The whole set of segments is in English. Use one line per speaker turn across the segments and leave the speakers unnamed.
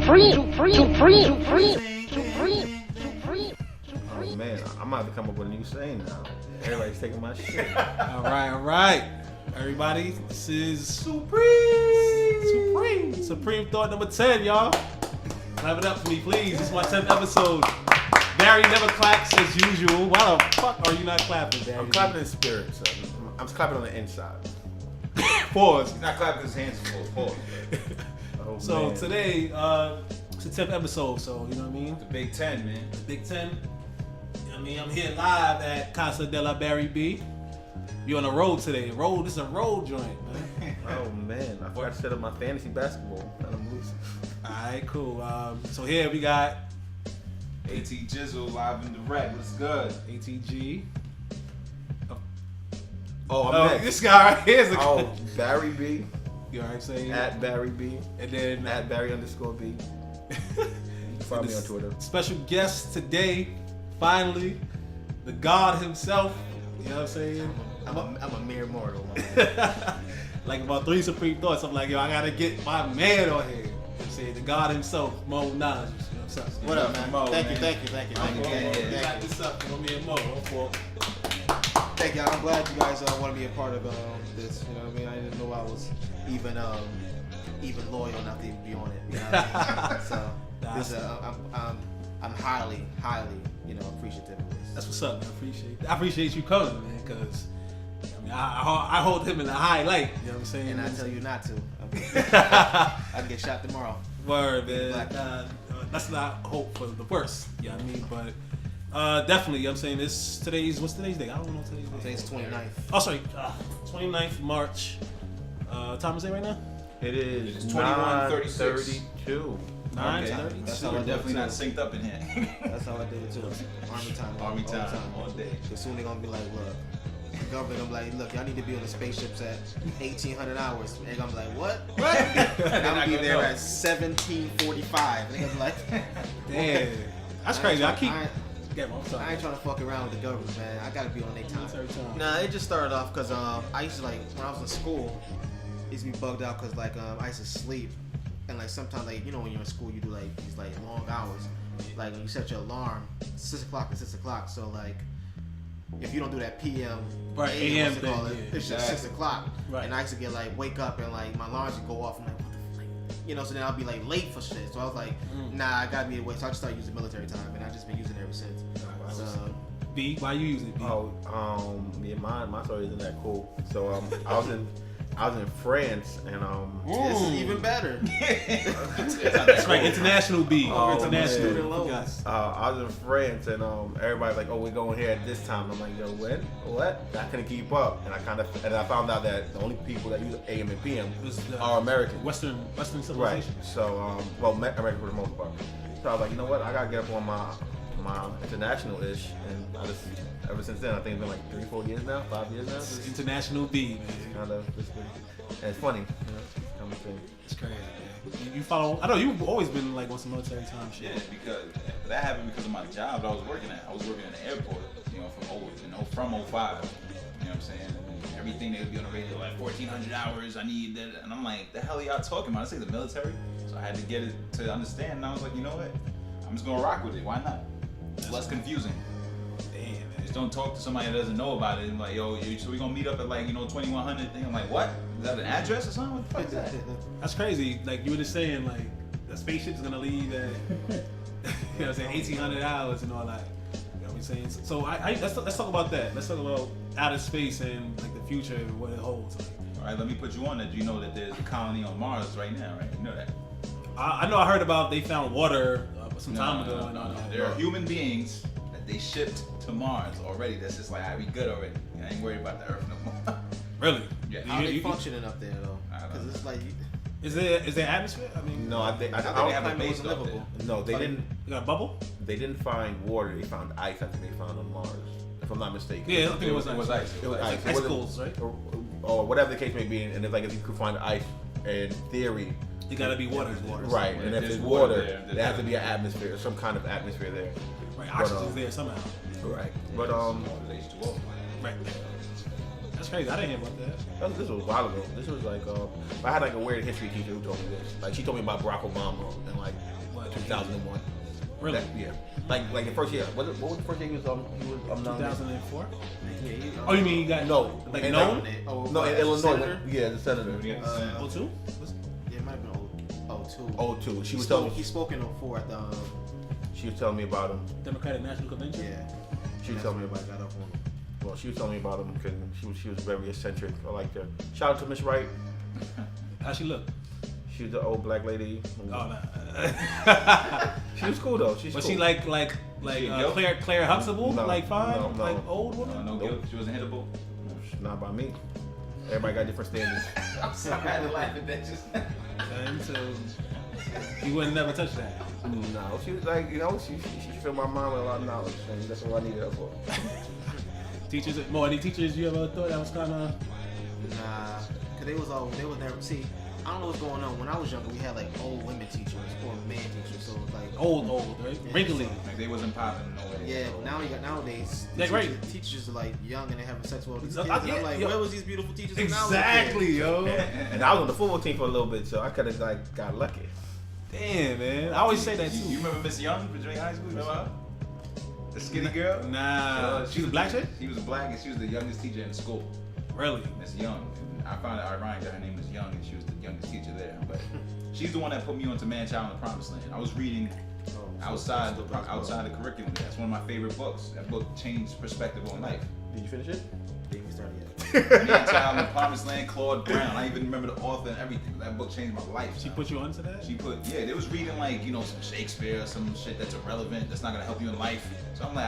Oh man, I'm about to come up with a new saying now. Everybody's taking my shit.
All right. Everybody, this is Supreme Thought number 10, y'all. Clap it up for me, please. This is my 10th episode. Barry never claps as usual. Why the fuck are you not clapping, Barry?
I'm clapping in spirit, so I'm clapping on the inside.
Pause.
He's not clapping his hands full. Pause.
Oh,
So
man.
today, it's the 10th episode, so you know what I mean?
The Big Ten, man.
Big 10. I mean, I'm here live at Casa de la Barri B. You on the road today. This is a road joint, man.
Oh man, I forgot to set up my fantasy basketball. And I'm loose.
Alright, cool. So here we got
AT Jizzle live and direct. What's good?
ATG.
Oh, I'm next.
This guy right here is a
Barry B.
You alright saying?
At Barry B.
And then
At Barry_B. You can find me on Twitter.
Special guest today, finally, the God himself. You know what I'm saying?
I'm a mere mortal, man.
Like about 3 Supreme Thoughts. I'm like, yo, I gotta get my man on here. You know what I'm saying? The God himself, Mo Naj. You know what's up?
What up, man?
Mo,
Thank
man.
you.
Got this up for me and Mo.
Thank you. I'm glad you guys want to be a part of this. You know what I mean? I didn't know I was even loyal enough to even be on it. You know what I mean? So this, I'm highly, appreciative of this.
That's what's up, man. I appreciate you coming, man, because I mean, I hold him in a high light. You know what I'm saying?
And I tell you not to. I can get shot tomorrow.
Word, man. Let's not hope for the worst. You know what I mean? But definitely, you know what I'm saying? What's today's day? I don't know today's day.
Today's 29th.
Oh, sorry. 29th March. Time is it right now?
It is
21:36.
9:32.
9:30.
That's
So
how I
we're
do it
definitely
too.
not synced up in here.
That's how I did it too.
Army
Army time.
time all day.
Because soon they're gonna be like, look, the government gonna be like, look, y'all need to be on the spaceships at 1800 hours. And they're gonna be like, what? And I'm gonna be there at 1745. And they're gonna be like,
Damn. That's crazy.
I'm
I'm sorry.
I ain't trying to fuck around with the government, man. I gotta be on their time.
Military time.
Nah, it just started off because I used to, like, when I was in school, I used to be bugged out because, like, I used to sleep. And, like, sometimes, like, you know, when you're in school, you do, like, these, like, long hours. Like, when you set your alarm, 6 o'clock to 6 o'clock. So, like, if you don't do that PM,
Right,
AM,
AM
what's it called?
thing, yeah.
It's just 6 o'clock.
Right.
And I used to get, like, wake up and, like, my alarms would go off. I'm like, what the fuck? You know, so then I'll be, like, late for shit. So I was like, nah, I gotta be awake. So I just started using military time. And I've just been using it ever since. So,
B, why you using it, B?
Yeah, my story isn't that cool. So I was in France and
this is even better.
That's right, international B.
Oh,
International.
man.
Forgot.
I was in France and everybody's like, oh, we're going here at this time. I'm like, yo, when? What? I couldn't keep up, and I found out that the only people that use AM and PM
Was the
are Americans.
Western
Right.
civilization.
So American for the most part. So I was like, you know what? I gotta get up on my international-ish, and I just ever since then I think it's been like 3-4 years now, 5 years now.
This is international B, man.
Kind of just been, and it's funny, you know, it's kind of thing.
It's crazy, man. You follow. I know you've always been like on some military time shit.
Yeah, because that happened because of my job that I was working at. I was working in the airport, from 05. You know what I'm saying? And everything they would be on the radio like 1,400 hours. I need that, and I'm like, the hell are y'all talking about? I say the military, so I had to get it to understand. And I was like, you know what? I'm just gonna rock with it. Why not? It's less confusing.
Damn, man.
Just don't talk to somebody that doesn't know about it. And like, yo, so we gonna meet up at like 2100 thing. I'm like, what? Is that an address or something? What the fuck is that?
That's crazy. Like you were just saying, like the spaceship's gonna leave at you know what I'm saying, 1,800 hours and all that. You know what I'm saying? So let's talk about that. Let's talk about outer space and like the future and what it holds. Like,
All right, let me put you on that. You know that there's a colony on Mars right now, right? You know that.
I know I heard about they found water some time ago.
No. There are human beings that they shipped to Mars already. That's just like, all right, we good already. I ain't worried about the Earth no more.
Really?
Yeah.
How are they functioning up there, though? Because it's like,
Is there atmosphere? I mean,
No, I think
I think
I
they have a
climate
base
wasn't
up
livable.
there.
no, they
you
didn't.
got a bubble?
They didn't find water. They found ice. I think they found on Mars, if I'm not mistaken.
Yeah, I think it was
It was
ice.
ice.
It was ice. It
Icicles, right?
or whatever the case may be. And it's like if you could find ice, in theory,
It gotta be water.
right?
Well,
And
if
if
there's
there's
water
water,
there,
there has to be an atmosphere, some kind of atmosphere there.
Right, oxygen's there somehow.
Right. But
There's H2O.
Right. That's crazy. I didn't hear about that.
this was a while ago. This was like I had like a weird history teacher who told me this. Like she told me about Barack Obama and like 2001.
Really?
Yeah. Like the first year. What was the first year he was
2004.
Yeah,
Oh, you mean you got
No.
like
And,
known?
No, in Illinois.
Senator?
Yeah, the senator.
02?
Yeah, it might have been 02.
02. She was
He
telling me.
spoke in 04 at the.
She was telling me about him.
Democratic National Convention.
Yeah.
She was
That's
telling me
when
about.
everybody got up on him.
Well, she was telling me about him because she was very eccentric. I liked her. Shout out to Miss Wright.
How she look?
She was the old black lady.
Oh no.
She was cool though. She's
Was
cool.
she like
She a guilt?
Claire Huxtable?
No,
like fine?
no.
Like old woman?
No guilt. She wasn't hittable.
Not by me. Everybody got different standards.
I'm sorry, I had to laugh at that just.
And so you wouldn't never touch that.
No, she was like, she filled my mind with a lot of knowledge, and that's what I needed her for.
Teachers, any teachers you ever thought that was kind of?
Nah, cause they was never. See, I don't know what's going on. When I was younger, we had like old women teachers or man teachers, so it was like
Old, right?
Yeah.
Wrinkly.
Like they wasn't popping no way.
Yeah, but nowadays,
Yeah, great.
teachers are like young and they having sex with all these
Uh,
kids. And
yeah,
I'm like,
yeah.
where was these beautiful teachers when I was a
Exactly,
kid?
yo.
And I was on the football team for a little bit, so I could have got lucky.
Damn, man. I always say that too.
You remember Miss Young from Virginia High School? Remember her? The skinny girl?
Nah. She was a black chick?
She was black and she was the youngest teacher in the school.
Really?
Miss Young. And I found it ironic that her name was Young and she was the youngest teacher there. But she's the one that put me onto Man Child in the Promised Land. I was reading outside the curriculum. That's one of my favorite books. That book changed perspective on life.
Did you finish it?
Didn't even start yet.
Man Child in the Promised Land, Claude Brown. I even remember the author and everything. That book changed my life.
She put you onto that?
They was reading like, some Shakespeare or some shit that's irrelevant, that's not gonna help you in life. So I'm like,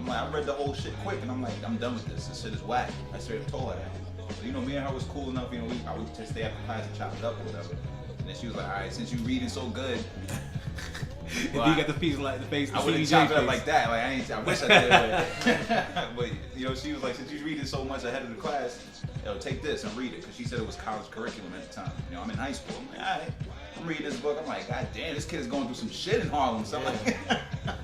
I read the whole shit quick and I'm like, I'm done with this. This shit is whack. I straight up told her that. So, me and her was cool enough, I would just stay after class and chop it up or whatever. And then she was like, alright, since you reading so good.
If you got the face like the face,
I wouldn't chop it up like that. Like I wish I did, but she was like, since you're reading so much ahead of the class, take this and read it, because she said it was college curriculum at the time. I'm in high school. I'm like, all right, I'm reading this book. I'm like, God damn, this kid is going through some shit in Harlem. So I'm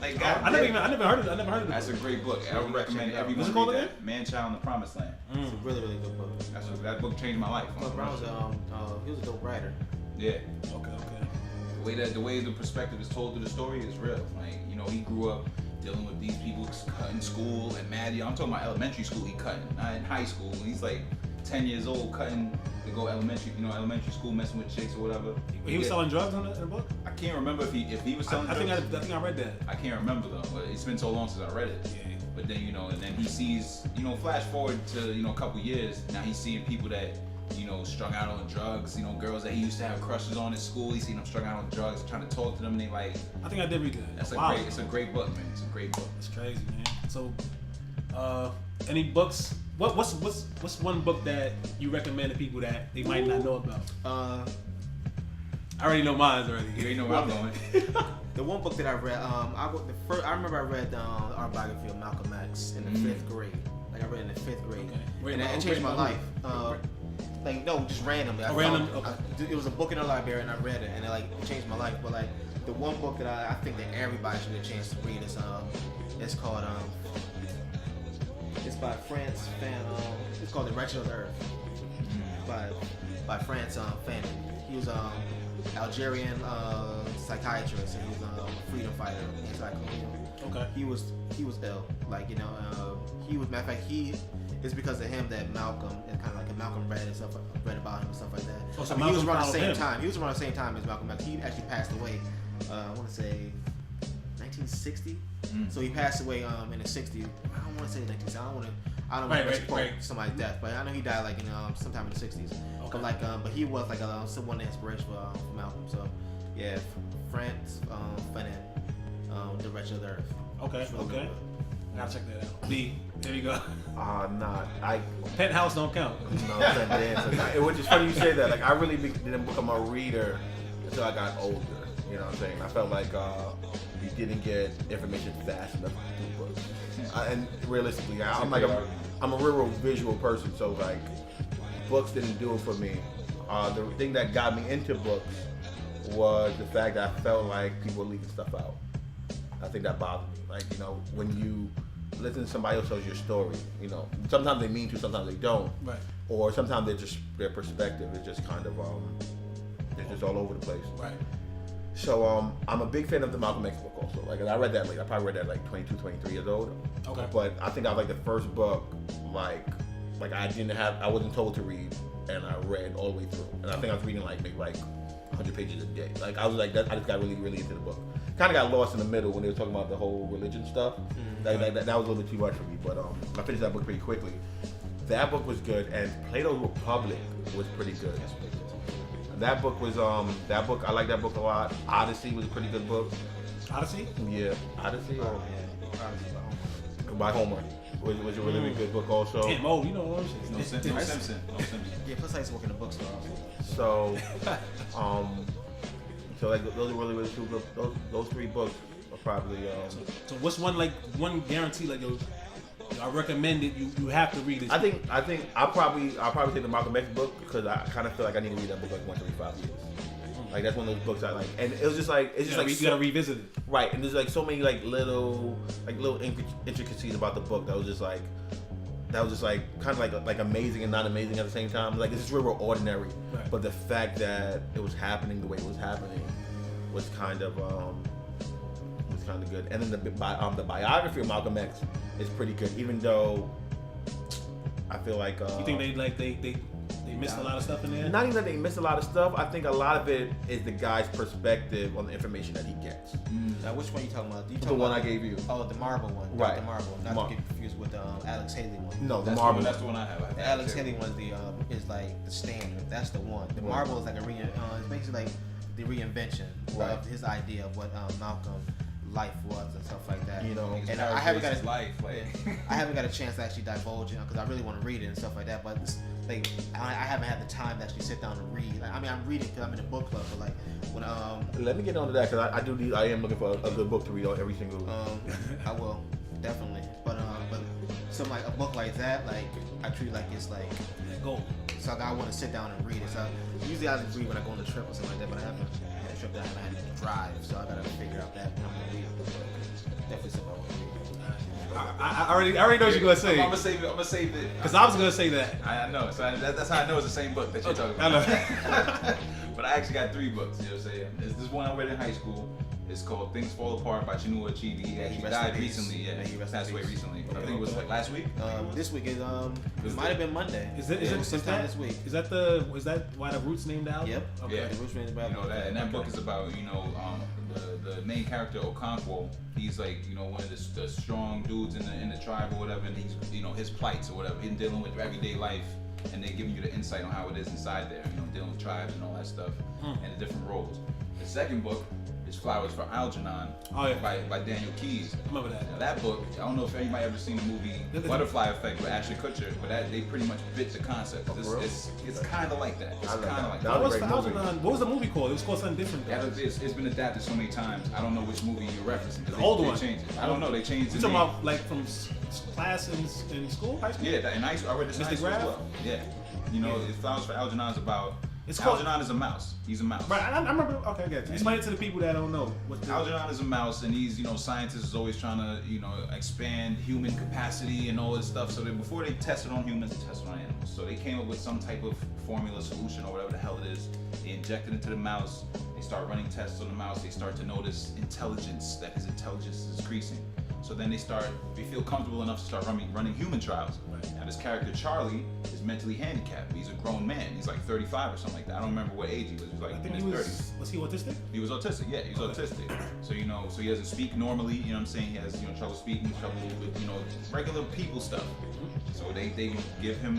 like, God,
I never heard of it.
That's a great book. I would recommend everyone
What's it called
read
again?
that. Man Child in the Promised Land.
It's a really, really good book.
That book changed my life.
Claude Brown was he was a dope writer.
Yeah.
Okay.
The way the perspective is told through the story is real. Like, he grew up dealing with these people cutting school and mad. I'm talking about elementary school. He cutting, not in high school. When he's like 10 years old, cutting to go elementary school, messing with chicks or whatever.
He was selling drugs in the book.
I can't remember if he was selling drugs.
I think I read that.
I can't remember though. But it's been so long since I read it.
Yeah.
But then and then he sees, flash forward to a couple years. Now he's seeing people that. Strung out on drugs, girls that he used to have crushes on in school, he's seen them strung out on drugs, trying to talk to them, and they like.
I think I did read that.
It's a great book, man. It's a great book.
It's crazy, man. So, any books? What's one book that you recommend to people that they might not know about?
I
already know mine already.
You already know where I'm going.
The one book that I read, I remember I read the autobiography of Malcolm X in the 5th grade. Like I read it in the 5th grade, and it changed my life. Just randomly. It was a book in the library, and I read it, and it changed my life. But the one book that I think that everybody should get a chance to read is it's called it's by France Fanon. It's called The Wretched of the Earth by France Fanon. He was Algerian psychiatrist, and he was a freedom fighter, anti-colonial.
Okay.
He was ill. He was, matter of fact, it's because of him that Malcolm, and kind of like Malcolm read about him and stuff like that.
Oh, so
he was around the same
him.
time. He was around the same time as Malcolm X. He actually passed away. I want to say 1960. So he passed away in the 60s. I don't want to say 1960. I don't want to quote somebody's death, but I know he died sometime in the 60s. Okay. But he was someone that inspiration for Malcolm. So yeah, France Fanon, The Wretched of the Earth.
Okay.
Really
I gotta check that out. There you go. Penthouse don't count.
No, which is funny you say that. I really didn't become a reader until I got older. You know what I'm saying? I felt like you didn't get information fast enough through books. And realistically, I'm a real visual person, so books didn't do it for me. The thing that got me into books was the fact that I felt like people were leaving stuff out. I think that bothered me. When you listen to somebody else tells your story, sometimes they mean to, sometimes they don't.
Right.
Or sometimes their perspective is just kind of, it's just all over the place.
Right.
So I'm a big fan of the Malcolm X book also. Like, and I read that late. I probably read that like 22, 23 years old.
Okay.
But I think I was like the first book, like I wasn't told to read, and I read all the way through. And I think I was reading maybe 100 pages a day. Like I was like that. I just got really, really into the book. Kind of got lost in the middle when they were talking about the whole religion stuff. That was a little bit too much for me. But I finished that book pretty quickly. That book was good, and Plato's Republic was pretty good. That book was I like that book a lot. Odyssey was a pretty good book.
Odyssey?
Yeah, Odyssey.
Oh yeah, Odyssey
By Homer was a really good book also.
Damn, oh, you know what I'm saying?
No Simpson.
Yeah, plus I used to work in the bookstore also.
So, so like those are really two good. Those three books are probably.
So what's one guarantee yo, I recommend it. You have to read this.
I think I'll probably take the Malcolm X book because I kind of feel like I need to read that book once every 5 years. Like that's one of those books I like, and it was just
you gotta revisit it.
Right, and there's so many little intricacies about the book that was just kind of like amazing and not amazing at the same time. Like it's just real ordinary,
right. But
the fact that it was happening the way it was happening was kind of good. And then the biography of Malcolm X is pretty good, even though I feel like
you think they missed a lot of stuff in there?
Not even that they missed a lot of stuff. I think a lot of it is the guy's perspective on the information that he gets.
Now, which one are you talking about?
The one I gave you.
Oh, the Marvel one.
Right.
The Marvel. Not to get confused with the Alex Haley one.
No, the
That's
Marvel.
That's the one I have.
The Alex Haley one is like the standard. That's the one. The Marvel is like it's basically like the reinvention of his idea of what Malcolm life was and stuff like that.
You know,
and I haven't got
life.
I haven't got a chance to actually divulge it because I really want to read it and stuff like that. But I haven't had the time to actually sit down and read. I'm reading because I'm in a book club. But when
let me get onto that because I am looking for a good book to read on every single.
I will definitely. But something like a book like that, I treat like it's like
gold.
So I want to sit down and read it. So usually I just read when I go on a trip or something like that. But I haven't had a trip that I haven't had to drive, so I gotta figure out that when I'm gonna read it. Definitely something I want to read.
I already know what you're gonna say.
I'm gonna save it.
Because I was gonna say that.
I know. So that's how I know it's the same book that you're talking about.
I know.
But I actually got 3 books. You know what I'm saying? There's this one I read in high school. It's called Things Fall Apart by JimmYAge. He actually died recently. Yeah, he passed away recently. I think it was last week.
This week is it might have been Monday.
Is it
sometime this week?
Is that why the Roots named out?
Yep.
Okay.
Yeah.
The Roots named out.
You know that, and that book is about the main character Okonkwo. He's one of the strong dudes in the tribe or whatever, and he's his plights or whatever. He's dealing with everyday life, and they're giving you the insight on how it is inside there. Dealing with tribes and all that stuff, and the different roles. The second book is Flowers for Algernon by Daniel Keyes.
I remember that.
Now, that book, I don't know if anybody ever seen the movie Butterfly Effect with Ashton Kutcher, but they pretty much bit the concept. It's kind of like that. It's kind of like that.
What was the movie called? It was called something different.
Yeah, it's been adapted so many times. I don't know which movie you're referencing.
The older one.
Changed it. I don't know. They changed it.
You talking about from class in school, high school?
Yeah, in high school. I read this in high school as well. Yeah. Flowers for Algernon is about. Algernon is a mouse. He's a mouse.
Right, I remember. Okay, I get you. Explain it to the people that don't know.
Algernon is a mouse, and he's, scientists is always trying to, expand human capacity and all this stuff. So that before they tested on humans, they tested on animals. So they came up with some type of formula solution or whatever the hell it is. They inject it into the mouse. They start running tests on the mouse. They start to notice that his intelligence is increasing. So then they feel comfortable enough to start running human trials. Right. Now this character Charlie is mentally handicapped. He's a grown man. He's like 35 or something like that. I don't remember what age he was. He was like in his 30s.
Was he autistic?
He was autistic. Yeah, he was autistic. So so he doesn't speak normally. You know what I'm saying? He has trouble speaking, trouble with regular people stuff. So they give him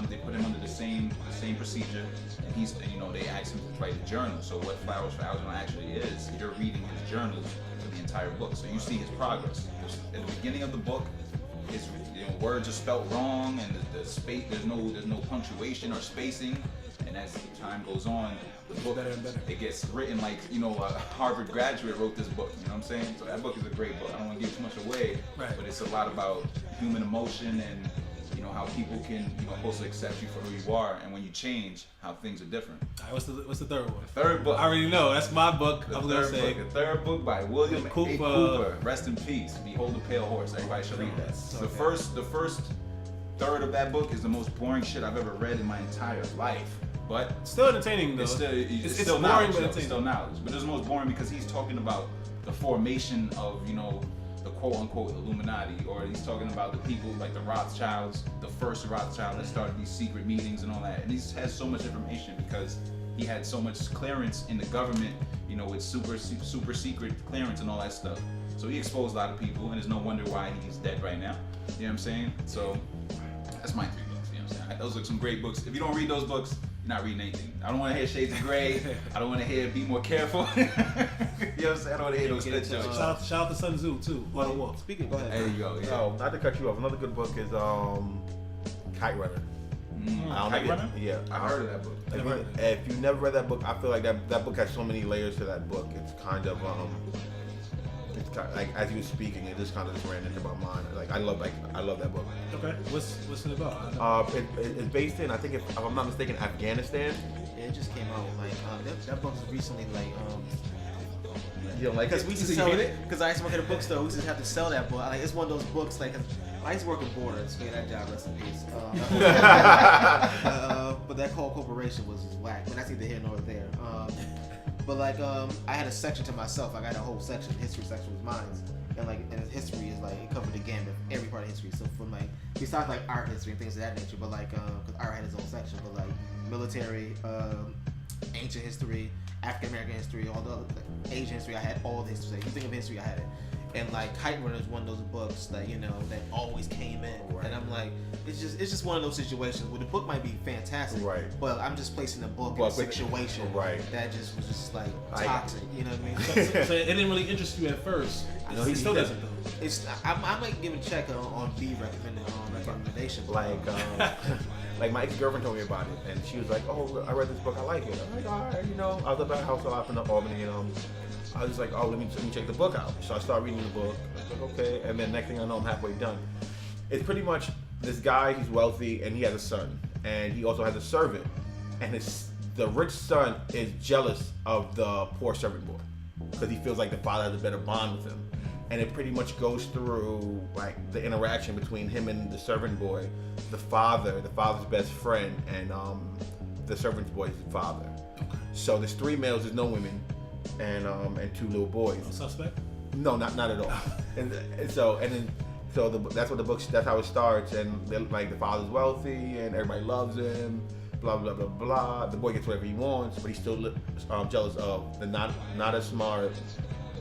they put him under the same procedure, and he's they ask him to write a journal. So what Flowers for Algernon actually is, you're reading his journals for the entire book. So you see his progress. At the beginning of the book, his words are spelt wrong, and the space there's no punctuation or spacing. And as time goes on, the book it gets written like a Harvard graduate wrote this book. You know what I'm saying? So that book is a great book. I don't want to give too much away, but it's a lot about human emotion and how people can also accept you for who you are, and when you change, how things are different.
All right, what's the third one?
The third book.
I already know. That's my book.
The third book by William Cooper. Rest in peace. Behold the Pale Horse. Everybody should read that. The first third of that book is the most boring shit I've ever read in my entire life. but
Still entertaining though.
it's still
it's
still
boring,
knowledge.
but
Though. It's
entertaining.
still knowledge, but it's most boring because he's talking about the formation of the quote unquote Illuminati, or he's talking about the people like the Rothschilds, the first Rothschild that started these secret meetings and all that. And he has so much information because he had so much clearance in the government, with super secret clearance and all that stuff. So he exposed a lot of people, and it's no wonder why he's dead right now. You know what I'm saying? So that's my 3 books. You know what I'm saying? Those are some great books. If you don't read those books, you're not reading anything. I don't want to hear Shades of Grey. I don't want to hear Be More Careful. You know what I'm saying? I don't want to hear those good jokes.
Shout out to Sun Tzu too. Well,
Speaking, go ahead.
There you go. Yeah.
So, not to cut you off, another good book is Kite Runner.
Kite Runner?
Yeah,
I've heard of that book.
If you never read that book, I feel like that book has so many layers to that book. It's kind of like as you were speaking, it just kind of ran into my mind. I love that book.
okay. What's it about?
It's based in, I think if I'm not mistaken, Afghanistan.
Yeah, it just came out. That book was recently
You don't like
because
it?
we used to sell it. Because I used to work at a bookstore, we used to have to sell that book. It's one of those books I used to work in Borders. Man, that job, rest in peace. But that whole corporation was just whack. But that's neither here nor there. I had a section to myself. I got a whole section. History section was mine. And history is it covered the gamut of every part of history. So from besides art history and things of that nature, but because art had its own section, but military, ancient history, African American history, all the other Asian history, I had all the history. If you think of history, I had it. And Kite Runner is one of those books that that always came in,
right.
and I'm it's just one of those situations where the book might be fantastic,
right?
But I'm just placing the book in a situation,
right?
That just was just toxic, you know what I mean?
So it didn't really interest you at first. He still doesn't though.
I might give it a check on B recommendation.
Like my ex-girlfriend told me about it, and she was like, "Oh, I read this book, I like it." I'm like, "All right, I was at her house a lot in Albany, and I was like, oh, let me check the book out." So I started reading the book. I was like, okay, and then next thing I know, I'm halfway done. It's pretty much this guy. He's wealthy, and he has a son, and he also has a servant, and the rich son is jealous of the poor servant boy because he feels like the father has a better bond with him. And it pretty much goes through the interaction between him and the servant boy, the father's best friend, and the servant boy's father. So there's 3 males, there's no women, and 2 little boys.
No suspect?
No, not at all. That's how it starts. And the father's wealthy, and everybody loves him. Blah blah blah blah. The boy gets whatever he wants, but he's still jealous of the not as smart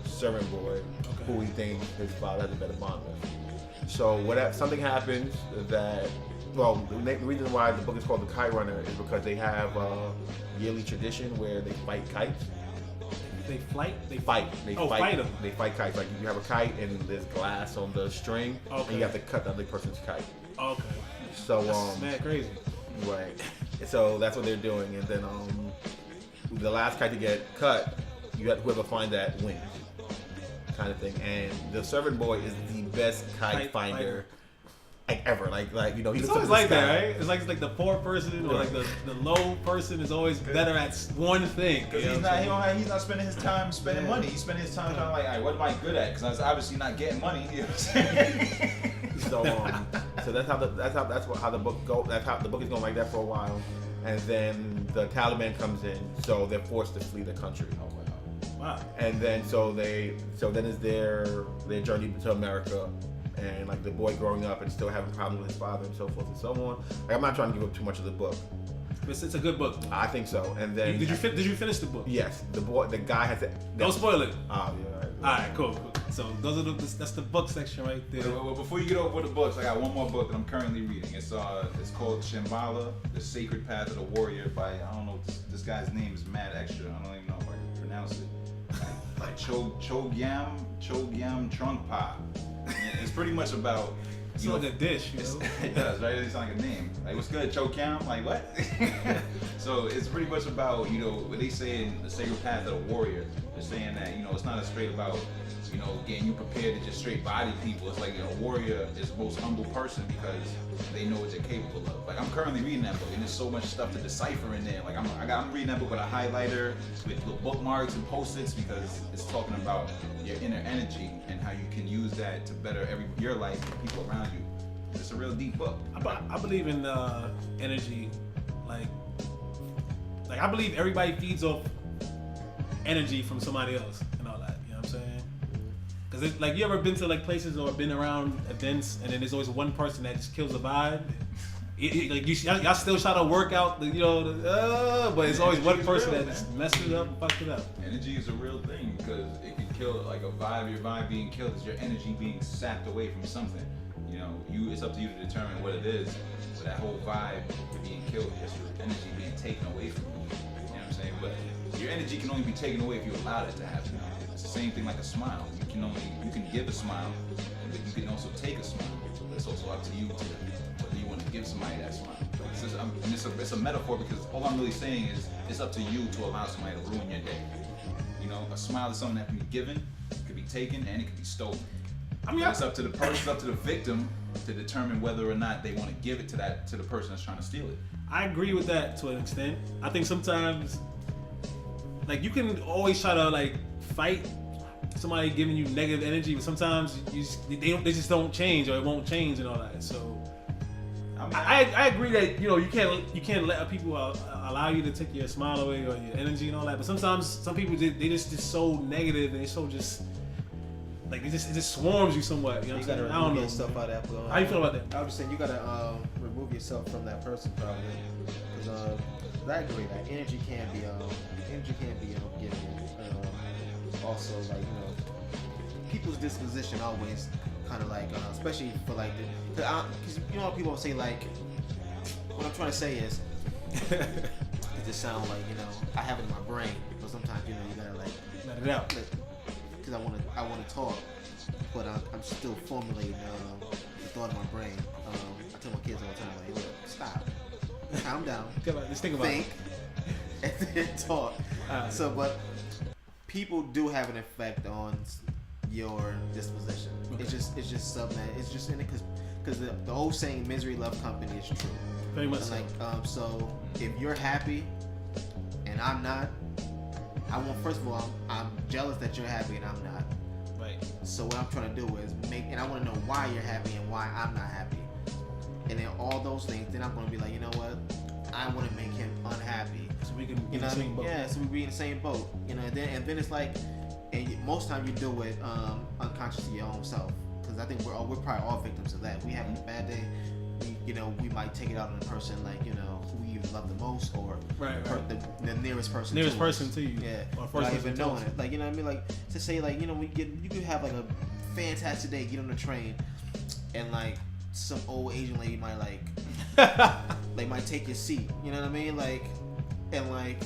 servant boy, who he thinks his father has a better bond with. So something happens that, the reason why the book is called The Kite Runner is because they have a yearly tradition where they fight kites.
They fight them.
They fight kites. You have a kite and there's glass on the string, and you have to cut the other person's kite.
Okay.
So
that's mad crazy.
Right. So that's what they're doing, and then the last kite to get cut, whoever finds that wins. Kind of thing, and the servant boy is the best kite finder ever. He's
always like that, right? It's like the poor person or the low person is always better at one thing.
Because he's not spending his time spending money. He's spending his time trying to what am I good at? Because I was obviously not getting money. You know what I'm saying?
So that's how the book goes. That's how the book is going like that for a while, and then the Taliban comes in, so they're forced to flee the country.
Wow.
And then then is their journey to America, and the boy growing up and still having problems with his father and so forth and so on. I'm not trying to give up too much of the book.
It's a good book.
I think so. And then
did you finish the book?
Yes. The guy has to.
Don't spoil it.
Oh yeah.
All right, cool. So that's the book section right there.
Well, before you get over the books, I got one more book that I'm currently reading. It's called Shambhala, The Sacred Path of the Warrior by, I don't know, this guy's name is mad extra. I don't even know if I can pronounce it. Chogyam Trungpa. It's pretty much about.
It's like a dish,
It does, right? It sounds like a name. What's good, Chogyam? What? So it's pretty much about, what they say in The Sacred Path of the Warrior. They're saying that, it's not straight about, getting you prepared to just straight body people. It's a warrior is the most humble person because they know what they're capable of. I'm currently reading that book, and there's so much stuff to decipher in there. I'm reading that book with a highlighter, with little bookmarks and post-its, because it's talking about your inner energy and how you can use that to better your life and people around you. It's a real deep book.
I believe in energy, like I believe everybody feeds off energy from somebody else and all that. You know what I'm saying? Because it's like, you ever been to like places or been around events and then there's always one person that just kills the vibe. Like y'all still try to work out, but it's always one person that just messes it up and fucks it up.
Energy is a real thing because it can kill like a vibe. Your vibe being killed is your energy being sapped away from something. You know, it's up to you to determine what it is. But that whole vibe being killed is your energy being taken away from you. You know what I'm saying? But your energy can only be taken away if you allow it to happen. It's the same thing like a smile. You can give a smile, but you can also take a smile. But it's also up to you to whether you want to give somebody that smile. It's a metaphor because all I'm really saying is it's up to you to allow somebody to ruin your day. You know, a smile is something that can be given, could be taken, and it can be stolen. I mean, it's up to the person, it's up to the victim to determine whether or not they want to give it to the person that's trying to steal it.
I agree with that to an extent. I think sometimes, like, you can always try to like fight somebody giving you negative energy, but sometimes they just don't change or it won't change and all that. So I agree that you can't let people allow you to take your smile away or your energy and all that. But sometimes some people they just so negative and they so just like it just swarms you somewhat. You know what I'm saying? I don't know.
Yourself out of that.
How you feel about that?
I was just saying you gotta remove yourself from that person probably because I agree that energy can be given. Also, like, people's disposition always kind of like, especially for like, because how people say like, what I'm trying to say is, it just sound like, I have it in my brain, but sometimes, you gotta like,
let it out.
Because I want to talk, but I'm still formulating the thought in my brain. I tell my kids all the time, like, look, stop, calm down,
just think about it,
and then talk. But people do have an effect on your disposition. Okay. It's just something that it's just in it because the old saying misery love company is true.
Very much so.
Like so if you're happy and I'm not, first of all I'm jealous that you're happy and I'm not.
Right.
So what I'm trying to do is and I want to know why you're happy and why I'm not happy. And then all those things, then I'm going to be like, you know what? I want to make him unhappy.
So we can be in the same boat.
Yeah, so we be in the same boat. And then it's like, and most time you do it unconsciously your own self. Because I think we're probably all victims of that. We having a bad day, we might take it out on the person like, who you love the most or the nearest person
to you.
Yeah.
Or
without even knowing it. Like, you know what I mean? Like, to say like, you could have like a fantastic day, get on the train, and like some old Asian lady might like might take your seat. You know what I mean? Like, and like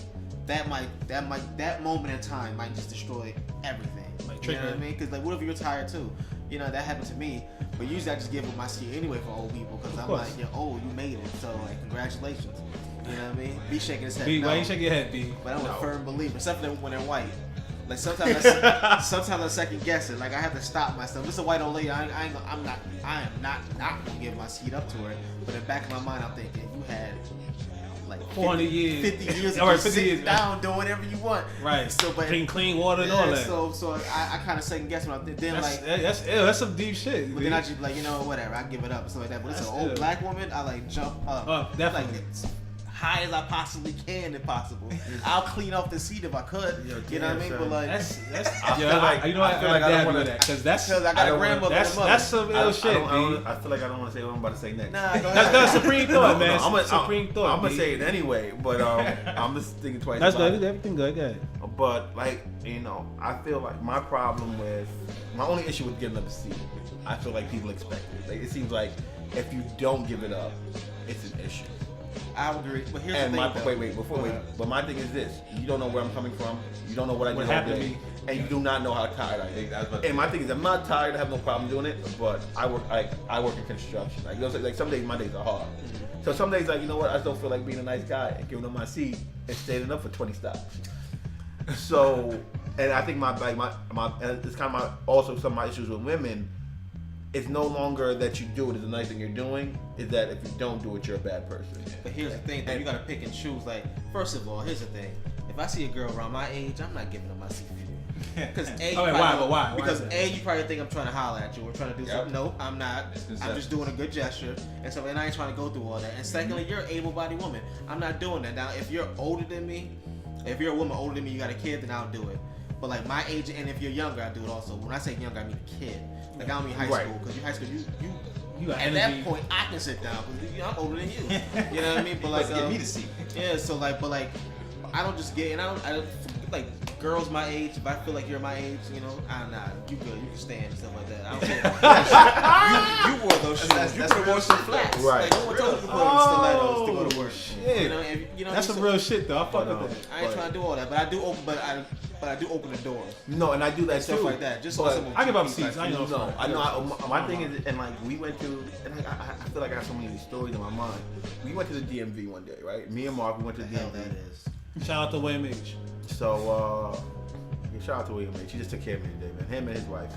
that moment in time might just destroy everything. You know what I mean? Because like, what if you're tired too? That happened to me. But usually I just give up my seat anyway for old people because I'm like, you're old, you made it. So like, congratulations. You know what I mean? B shaking his head.
B, why you shaking your head, B?
But I'm a firm believer, except for when they're white. Like sometimes I second guess it. Like I have to stop myself. This is a white old lady. I am not gonna give my seat up to her. But in the back of my mind, I'm thinking you had like
400 years,
50 years,
of
just sitting down doing whatever you want.
Right.
So, but
clean water and all that.
So I kind of second guess when I then
that's some deep shit.
But then I just like whatever. I give it up and stuff like that. But it's an old black woman. I like jump up.
Definitely.
Like, high as I possibly can, if possible. I'll clean off the seat if I could. You know what I mean? But like,
that's I feel like I don't want that because
I got a grandmother.
That's some ill shit.
I feel like I don't want to say what I'm about to say next.
Nah,
that's supreme thought, man. Supreme thought.
I'm gonna say it anyway, but I'm just thinking twice.
That's good. Everything good. Good.
But like, I feel like my only issue with giving up the seat, I feel like people expect it. Like, it seems like if you don't give it up, it's an issue.
I would agree, but here's the thing.
But my thing is this: you don't know where I'm coming from. You don't know what I did all day, and you do not know how tired I am. And my thing is, I'm not tired. I have no problem doing it. But I work in construction. Like some days, my days are hard. So some days, like, you know what? I still feel like being a nice guy and giving up my seat and standing up for 20 stops. So, and I think and it's kind of also some of my issues with women. It's no longer that you do it as a nice thing you're doing. Is that if you don't do it, you're a bad person.
But here's the thing, though. You gotta pick and choose. Like, first of all, here's the thing. If I see a girl around my age, I'm not giving up my seat for you. Because A,
Oh, wait, why? But why? Why
Because
is that?
A, you probably think I'm trying to holler at you or trying to do
Yep.
something. No, I'm not.
Misconception.
I'm just doing a good gesture, and so and I ain't trying to go through all that. And secondly, you're an able-bodied woman. I'm not doing that. Now, if you're older than me, if you're a woman older than me, you got a kid, then I'll do it. But like my age, and if you're younger, I do it also. When I say younger, I mean kid. Like I don't mean high
Right.
school, because you high school,
You got
at
energy.
that point, I can sit down because I'm older than you. You know what I mean? But like,
Get me to see.
yeah. So like, but like, I don't just get, and I don't like girls my age. If I feel like you're my age, you know, you good, you can stand and stuff like that. I don't care. you wore those shoes.
That's
You could have worn some flats.
Right.
Like, no one told you to put on stilettos to go to work.
Shit.
You know, and, you know.
That's some real shit though. I fuck with that.
I ain't trying to do all that, but I do open, but I do open the doors
No, and I do that
and stuff
too.
like that. Just so
But-
someone
I give up
keep
seats. I
like,
know.
No, I know. My thing is, and like we went to, and like, I feel like I have so many of these stories in my mind. We went to the DMV one day, right? Me and Mark, we went to
the
the
hell
DMV.
that is.
Shout out to JimmYAge.
So, yeah, shout out to William H. He just took care of me today, man. Him and his wife.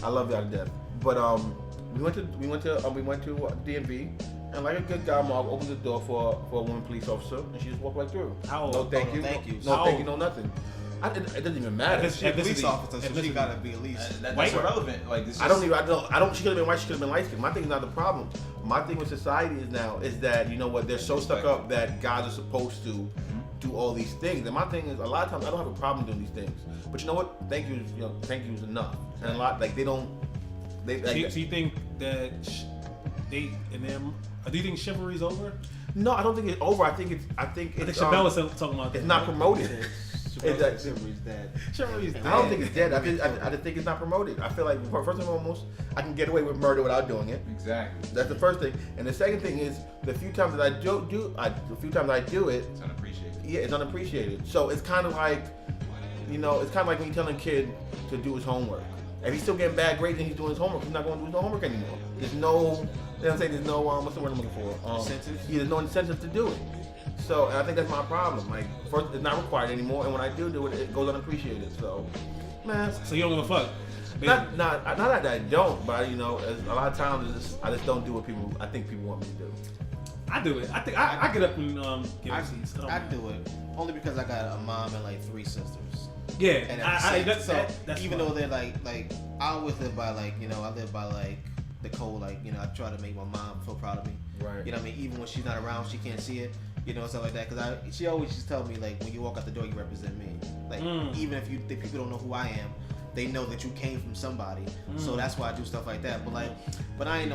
I love y'all to death. But we went to DMV, and like a good guy, Mark opened the door for a woman police officer, and she just walked right through.
How old?
No, thank
Oh,
you.
no, thank you.
No,
How
thank you.
old?
No, nothing. It doesn't even matter.
If
She's a
Ethnicity.
police officer, so she
Ethnicity.
gotta be at least.
That's
White.
irrelevant. Like this.
I don't. She could have been white. She could have been light skinned. My thing is not the problem. My thing with society is that you know what, they're so stuck up that guys are supposed to do all these things. And my thing is, a lot of times I don't have a problem doing these things. But you know what? Thank you is enough. And a lot like they don't.
So you think that do you think chivalry's over?
No, I don't think it's over. I think it's.
I think Chappelle was talking about that.
It's not promoted.
Chivalry's dead.
Chivalry's dead.
I don't think it's dead. I just think it's not promoted. I feel like first and foremost, I can get away with murder without doing it.
Exactly.
That's the first thing. And the second thing is the few times that I do it,
It's unappreciated.
yeah, it's unappreciated. So it's kind of like, you know, it's kind of like when you tell a kid to do his homework. If he's still getting bad grades and he's doing his homework, he's not going to do his homework anymore. There's no, you know what I'm saying? There's no, what's the word I'm looking for?
Incentive?
Yeah, there's no incentive to do it. So, and I think that's my problem. Like, first, it's not required anymore, and when I do it, it goes unappreciated. So, man,
So you don't give a fuck.
not that I don't, but you know, a lot of times I just don't do what I think people want me to do.
I do it. I think I get up and give receipts.
I do it only because I got a mom and like 3 sisters.
Yeah,
And
that's
even
fine.
though they're like I always live by like, you know, I live by like the code, like, you know, I try to make my mom feel proud of me.
Right.
You know what I mean? Even when she's not around, she can't see it. You know, stuff like that. Because she always just tell me, like, when you walk out the door, you represent me. Like, even if people don't know who I am, they know that you came from somebody. So that's why I do stuff like that. But I ain't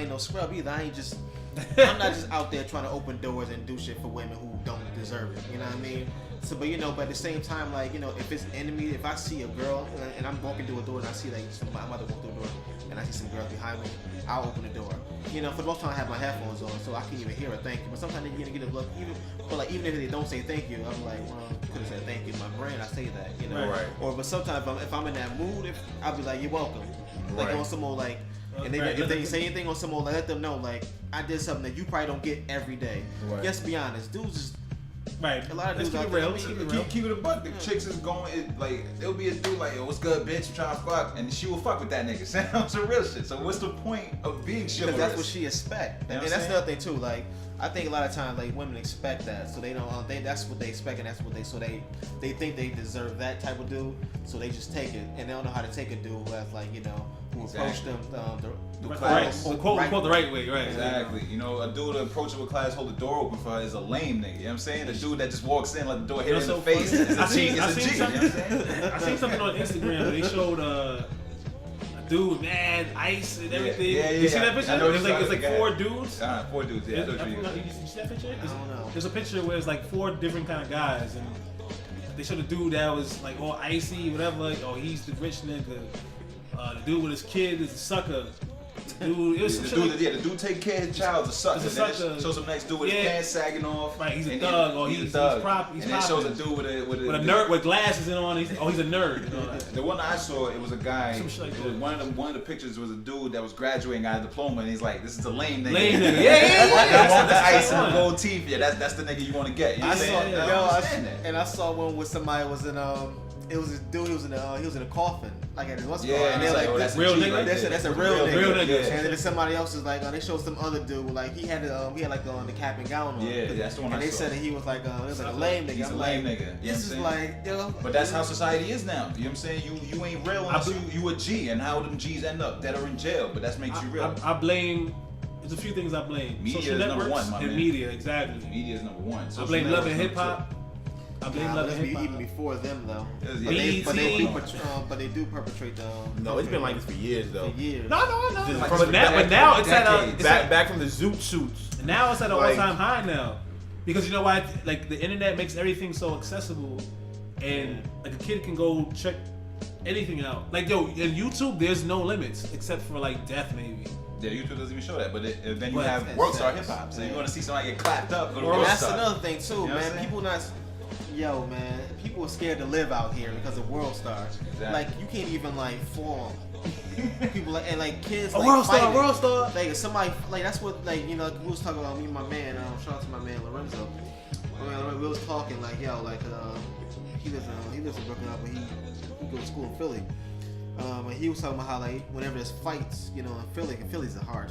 no scrub either. I'm not just out there trying to open doors and do shit for women who don't deserve it. You know what I mean? So, but you know, but at the same time, like, you know, if it's enemy, if I see a girl and I'm walking through a door and I see like my mother walk through a door and I see some girls behind me, I'll open the door. You know, for the most time I have my headphones on, so I can't even hear a thank you. But sometimes you get a look, even if they don't say thank you, I'm like, well, I could have said thank you. In my brain, I say that, you know.
Right.
Or but sometimes if I'm in that mood, I'll be like, you're welcome. Like
Right.
on some old like. And
Right.
if they say anything on some old, let them know like I did something that you probably don't get every day.
Right.
Let's be honest, dudes just
Right.
a lot of
Let's
dudes
keep
out
it
there.
real. Keep it real.
Keep it a buck. The chicks is going, it'll be a dude like, yo, what's good, bitch? I'm trying to fuck. And she will fuck with that nigga. Sounds some real shit. So what's the point of being chivalrous?
Because that's what she expect,
You know
and
what
that's
I'm
the other thing too. Like I think a lot of times like women expect that, so they don't. That's what they expect, and that's what they think they deserve that type of dude. So they just take it, and they don't know how to take a dude who has like, you know, who approach them the
class.
The quote the right way, right?
Exactly. You know, a dude approachable class, hold the door open for her is a lame nigga. You know what I'm saying? The dude that just walks in, let the door hit her in the face. Is
I
a G.
seen
It's a G. You know what I'm saying?
I seen something on Instagram where they showed a dude, man, ice and everything.
Yeah,
You see that
I
picture?
know what
It's
you're
like
talking about.
4 dudes.
4 dudes. Yeah, I know what you mean.
You see that picture?
I don't know.
There's a picture where it's like 4 different kind of guys, and they showed a dude that was like all icy, whatever. Like, oh, he's the rich nigga. The dude with his kid is a sucker. Dude, it was some shit.
The dude take care of his child, a sucker.
It's a
Then it
sucker.
shows some next dude with his pants sagging off.
Right, he's a
and
thug, or
he's
he's
a thug.
prop- he's
and then it shows a
popping.
dude with
With a nerd with glasses and on. He's a nerd. You know, like,
The one I saw, it was a guy.
Some shit like
it was
that.
one of the pictures was a dude that was graduating out of diploma, and he's like, "This is a lame nigga."
Lame nigga. Yeah.
I want the
That's
ice
the
and the
one.
gold teeth. Yeah, that's the nigga you want to get. You know
I
what I'm
saw,
saying?
yeah.
I
yo,
understand that.
and I saw one where somebody was in it was this dude. He was in a coffin, like at his what's it
Yeah,
called?
and
And
it's
they're
like, oh,
like,
that's a
real
G
nigga?
right
That's
there.
a real nigga.
Real nigga.
Yeah.
And then somebody else was like, they showed some other dude, like he had like the cap and gown on.
Yeah, that's the one
And
I
they
saw.
said that he was like, it was like a lame nigga.
He's a
I'm
lame
like,
nigga. You know
This is
what I'm
like, yo.
But that's how society is now. You know what I'm saying? You ain't real unless you a G, and how them G's end up dead or in jail. But that makes you real.
I blame. There's a few things I blame.
Media
Social
is number
networks
one, my
and
man.
media, exactly.
Media is number one.
I
Social
blame love and
networks
hip
number
hop. I blame
Nah,
love
but
and
that's
hip
even
hop.
before them though.
two.
But they do perpetrate the.
No, it's been like this for years though.
for years.
No.
Just
Like
from
But
the
now,
back-
but now it's at
decades.
a
back from the zoot suits.
now it's at an
Like-
all-time high now, because you know why? Like the internet makes everything so accessible, and like a kid can go check anything out. Like yo, in YouTube, there's no limits except for like death maybe.
Yeah, YouTube doesn't even show that. But then you
But
have
it's
Worldstar
sad.
Hip Hop. So you're gonna see somebody get clapped up. Go to
Well,
And that's
Worldstar.
another thing too,
You know what I'm
man.
saying?
People not. Yo, man, people are scared to live out here because of World Star.
Exactly.
Like you can't even like form. People like and like kids.
A
like,
World Star,
fighting.
World Star.
Like if somebody like that's what like you know we was talking about me and my man. Shout out to my man Lorenzo. We was talking like yo like he lives in Brooklyn but he goes to school in Philly. And he was talking about how like whenever there's fights, you know, in Philly, and Philly's a hard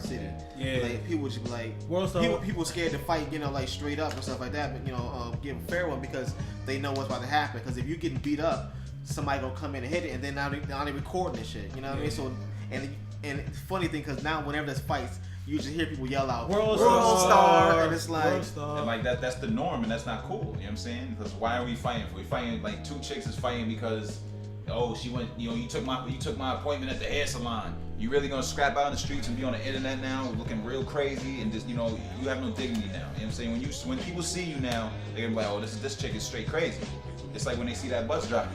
city.
Yeah.
Like people just be like,
World Star.
people scared to fight, you know, like straight up and stuff like that. But you know, give a fair one because they know what's about to happen. Because if you getting beat up, somebody gonna come in and hit it, and then now they recording this shit. You know what I mean? So and funny thing, because now whenever there's fights, you just hear people yell out
World
Star, and it's like.
World Star.
And like that's the norm, and that's not cool. You know what I'm saying? Because why are we fighting? We're fighting like two chicks is fighting because she went. You know, you took my appointment at the hair salon. You really gonna scrap out in the streets and be on the internet now, looking real crazy, and just you know you have no dignity now. You know what I'm saying? When people see you now, they're gonna be like, oh, this chick is straight crazy. It's like when they see that bus driver.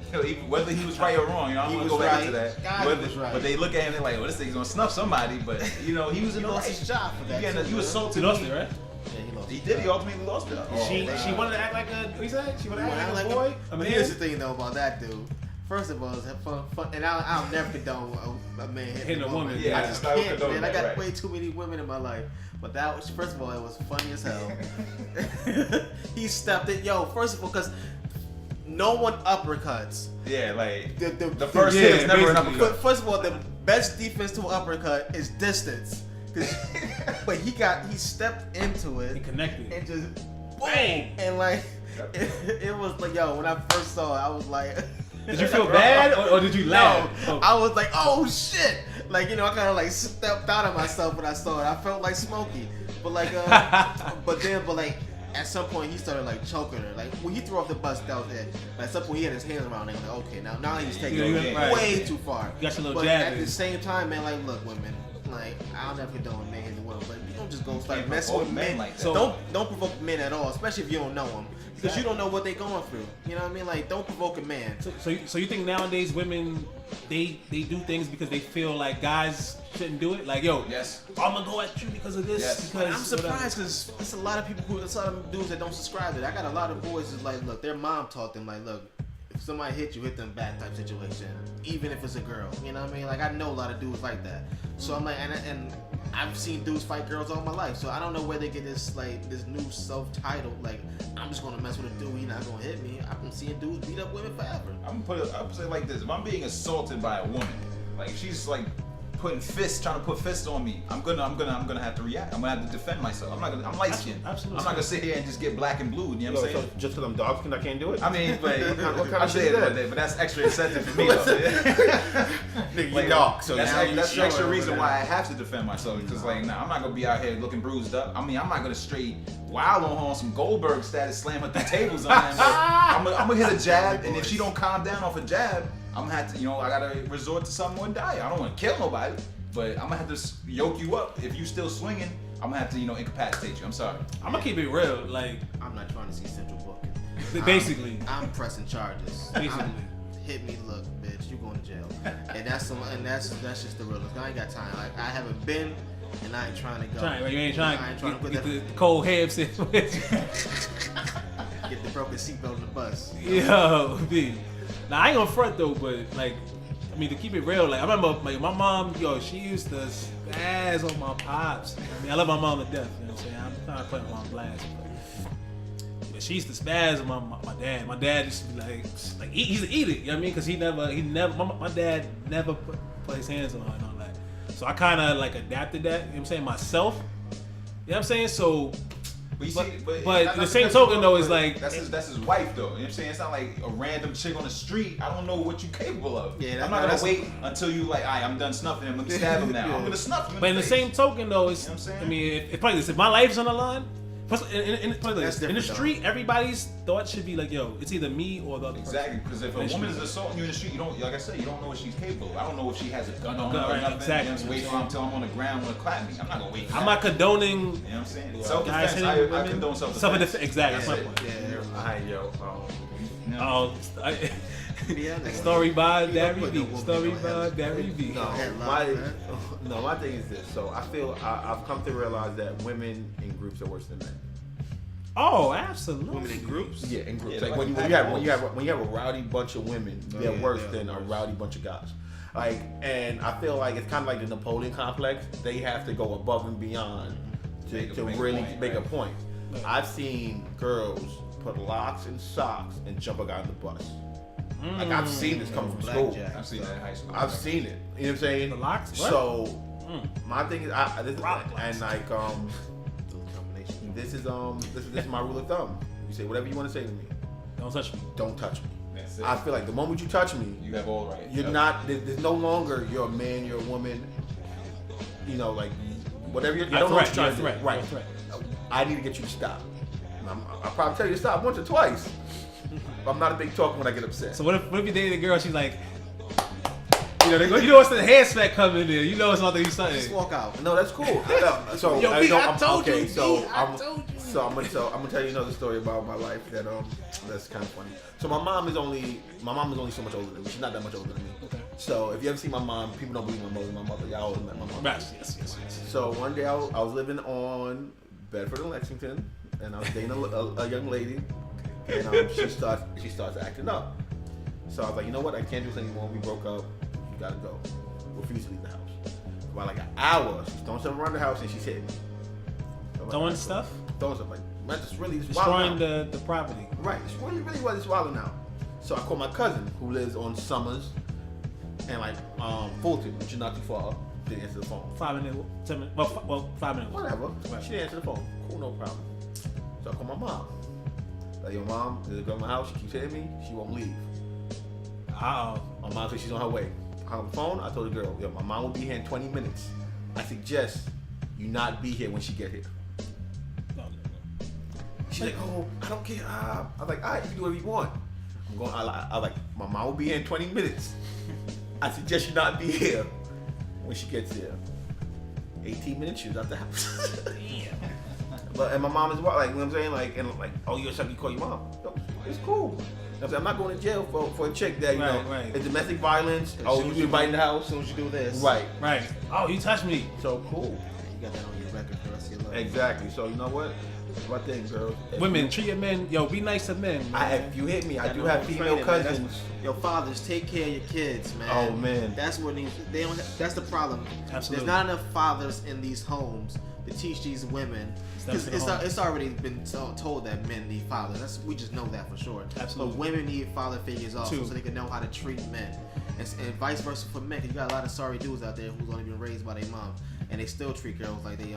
You know, even whether he was right or wrong, you know, I don't want to go back into that.
God, he was right.
But they look at him, they're like, oh, this thing's gonna snuff somebody. But you know, he was in
He
the
lost
right.
his job for that. too,
You
man.
assaulted
He lost
me.
it, right?
Yeah, he lost.
He did. He ultimately lost it. Oh,
She
wow.
wanted to act like a. What you said? She wanted to act like a boy. I
But
mean,
here's the thing though about that dude. First of all, it's fun, and I'll never condone a man hitting a woman.
Yeah,
I just
I would
can't,
condone
man. I
that,
got
right.
way too many women in my life. But that was, first of all, it was funny as hell. He stepped it, yo. First of all, because no one uppercuts.
Yeah, like
The
first
yeah,
hit is never an
basically.
uppercut.
But first of all, the best defense to an uppercut is distance. But he stepped into
he
it
connected.
and just
Bang!
and like it was like, yo, when I first saw it, I was like.
Did you feel bad or did you laugh?
No, I was like, oh shit! Like, you know, I kind of like stepped out of myself when I saw it. I felt like Smokey, but like, but like, at some point he started like choking her. Like when he threw off the bus, that was it. But at some point he had his hands around her. Like, okay, now he was taking
Yeah,
it
right.
way too far.
You got your little
but
jab
at
in.
the same time, man, like, look, women, like, I'll never condone men hitting women, but you don't just go start
can't
messing
provoke
with
men
men.
like that.
So don't provoke men at all, especially if you don't know them, because you don't know what they're going through. You know what I mean? Like, don't provoke a man.
So you think nowadays women they do things because they feel like guys shouldn't do it? Like, yo,
Yes.
I'm gonna go at you because of this.
Yes.
Because
I'm surprised because there's a lot of people there's a lot of dudes that don't subscribe to it. I got a lot of boys that's like, look, their mom taught them like, look, if somebody hit you, hit them back type situation, even if it's a girl. You know what I mean? Like I know a lot of dudes like that. So I'm like, and I've seen dudes fight girls all my life. So I don't know where they get this like this new self-title. Like I'm just gonna mess with a dude, he's not gonna hit me. I've been seeing dudes beat up women forever.
I'm gonna say it like this: if I'm being assaulted by a woman, like if she's like trying to put fists on me, I'm gonna have to react. I'm gonna have to defend myself. I'm light skinned.
Absolutely.
I'm not gonna sit here and just get black and blue. You know what I'm
So
saying?
just because I'm dark skinned, I can't do it.
I mean, but
what kind
I
of shit
say
is
it,
that?
but that's extra incentive for me though.
Nigga,
Like,
you dark, so
that's
now you
that's the
showing
extra
over
reason
there.
why I have to defend myself. Because like, nah, I'm not gonna be out here looking bruised up. I mean, I'm not gonna straight wild on her on some Goldberg status, slam her through tables on her. I'm gonna hit a jab, and if she don't calm down off a jab, I'm gonna have to, you know, I gotta resort to something more dire. I don't want to kill nobody, but I'm gonna have to yoke you up. If you still swinging, I'm gonna have to, you know, incapacitate you. I'm sorry.
I'm gonna keep it real. Like
I'm not trying to see central booking.
basically,
I'm pressing charges.
Basically.
Hit me, look, bitch, you going to jail. And that's just the real. I ain't got time. Like I haven't been, and I ain't trying to go.
you ain't trying
I ain't
to
trying to put
get
that.
the cold heads in.
Get the broken seatbelt on the bus.
Yo, B. Now I ain't gonna front though, but like, I mean to keep it real, like I remember like my mom, yo, she used to spaz on my pops. I mean, I love my mom to death. You know what I'm saying? I'm trying to put my mom on blast. But she used to spaz on my dad. My dad used to be like he's an eater. You know what I mean? Because he never. My dad never put his hands on her and all that. So I kind of like adapted that. You know what I'm saying myself. You know what I'm saying? So.
But you see,
but the same token though is like
that's his wife though. You know what I'm saying? It's not like a random chick on the street. I don't know what you're capable of.
Yeah,
I'm not gonna wait until you like, alright, I'm done snuffing him. Let me stab him now. I'm gonna snuff you.
But in the same token though, it's
you know what I'm saying?
I mean, if like this, if my life's on the line, in the street, everybody's thought should be like, yo, it's either me or the other
Exactly, because if a woman is assaulting you in the street, you don't, like I said, you don't know what she's capable of. I don't know if she has a gun on her or nothing.
Exactly.
You know, wait for him until I'm on the ground when to clap me. I'm not gonna wait.
I'm not condoning.
You know what I'm saying? Self-defense. I condone self-defense.
Self-defense. Exactly. That's my point.
Yeah. Alright, yo.
Story by Barri V. Story by Barri V.
No, my thing is this. So I feel I've come to realize that women in groups are worse than men.
Oh, absolutely.
Women in groups?
Yeah, in groups.
Yeah,
like when you have a rowdy bunch of women, they're worse than a rowdy bunch of guys. Like, and I feel like it's kind of like the Napoleon complex. They have to go above and beyond to really make a point. I've seen girls put locks in socks and jump a guy on the bus. Like I've seen this come from school.
I've seen that in high school.
I've seen it. You know what I'm saying?
The locks? What?
So my thing is, this is my rule of thumb. You say whatever you want to say to me.
Don't touch me.
Don't touch me.
That's it.
I feel like the moment you touch me,
You have all right.
you're not. There's no longer you're a man, you're a woman. You know, like whatever. I don't know what you're trying to do. Right. I need to get you to stop. I'll probably tell you to stop once or twice. But I'm not a big talker when I get upset.
So what if you dated a girl? She's like, you know, it's the hair smack coming in there. You know, it's not that you started.
Just walk out.
No, that's cool. So
Yo, I told you.
So I'm gonna tell you another story about my life that's kind of funny. So my mom is only so much older than me. She's not that much older than me.
Okay.
So if you ever see my mom, people don't believe my mother. Y'all always met my mom.
Right. Yes.
So one day I was living on Bedford and Lexington, and I was dating a young lady, and she starts acting up. So I was like, you know what? I can't do this anymore. We broke up. You gotta go. Refuse to leave the house. About like an hour, she's throwing stuff around the house and she's hitting me. So
Throwing stuff?
Throwing stuff like, man, just really
destroying the property.
Right. It's really was it's wilding out. So I called my cousin who lives on Summers and like Fulton, which is not too far. Didn't answer the phone.
5 minutes, 10 minutes. Well, 5 minutes.
Whatever.
Right.
She didn't answer the phone. Cool, no problem. So I called my mom. Like, yo, mom, there's a girl in my house. She keeps hitting me. She won't leave.
Uh-oh.
My mom said she's on her way. I hung up the phone. I told the girl, yo, my mom will be here in 20 minutes. I suggest you not be here when she get here. She's like, oh, I don't care. I was like, all right, you can do whatever you want. I was like, my mom will be here in 20 minutes. I suggest you not be here when she gets here. 18 minutes, she was out the house.
Damn.
And my mom is what, like, you know what I'm saying? Like, and like, oh, you're something you call your mom. No, it's cool. I'm not going to jail for a chick that, you know, it's domestic violence. Oh, you invite in the house.
As soon as you do this.
Right.
Oh, you touched me.
So cool.
You got that on your record for the rest of your life.
Exactly. So, you know what? My thing, girls.
Women, treat your men. Yo, be nice to men.
If you hit me, I do have female cousins.
Your fathers, take care of your kids, man.
Oh, man.
That's what that's the problem.
Absolutely.
There's not enough fathers in these homes to teach these women. Because it's already been told that men need fathers. We just know that for sure.
Absolutely.
But women need father figures also, so they can know how to treat men. And vice versa for men. 'Cause you got a lot of sorry dudes out there who's only been raised by their mom, and they still treat girls like they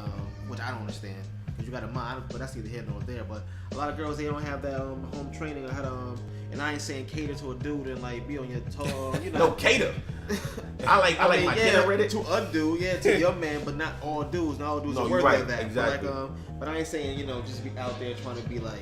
which I don't understand. Because you got a mom, but that's neither here nor there. But a lot of girls, they don't have that home training or how to and I ain't saying cater to a dude and like be on your toe, you know.
No, cater. I like my dinner ready.
To a dude, to your man, but not all dudes. Not all dudes are worth like that.
Exactly.
But I ain't saying, just be out there trying to be like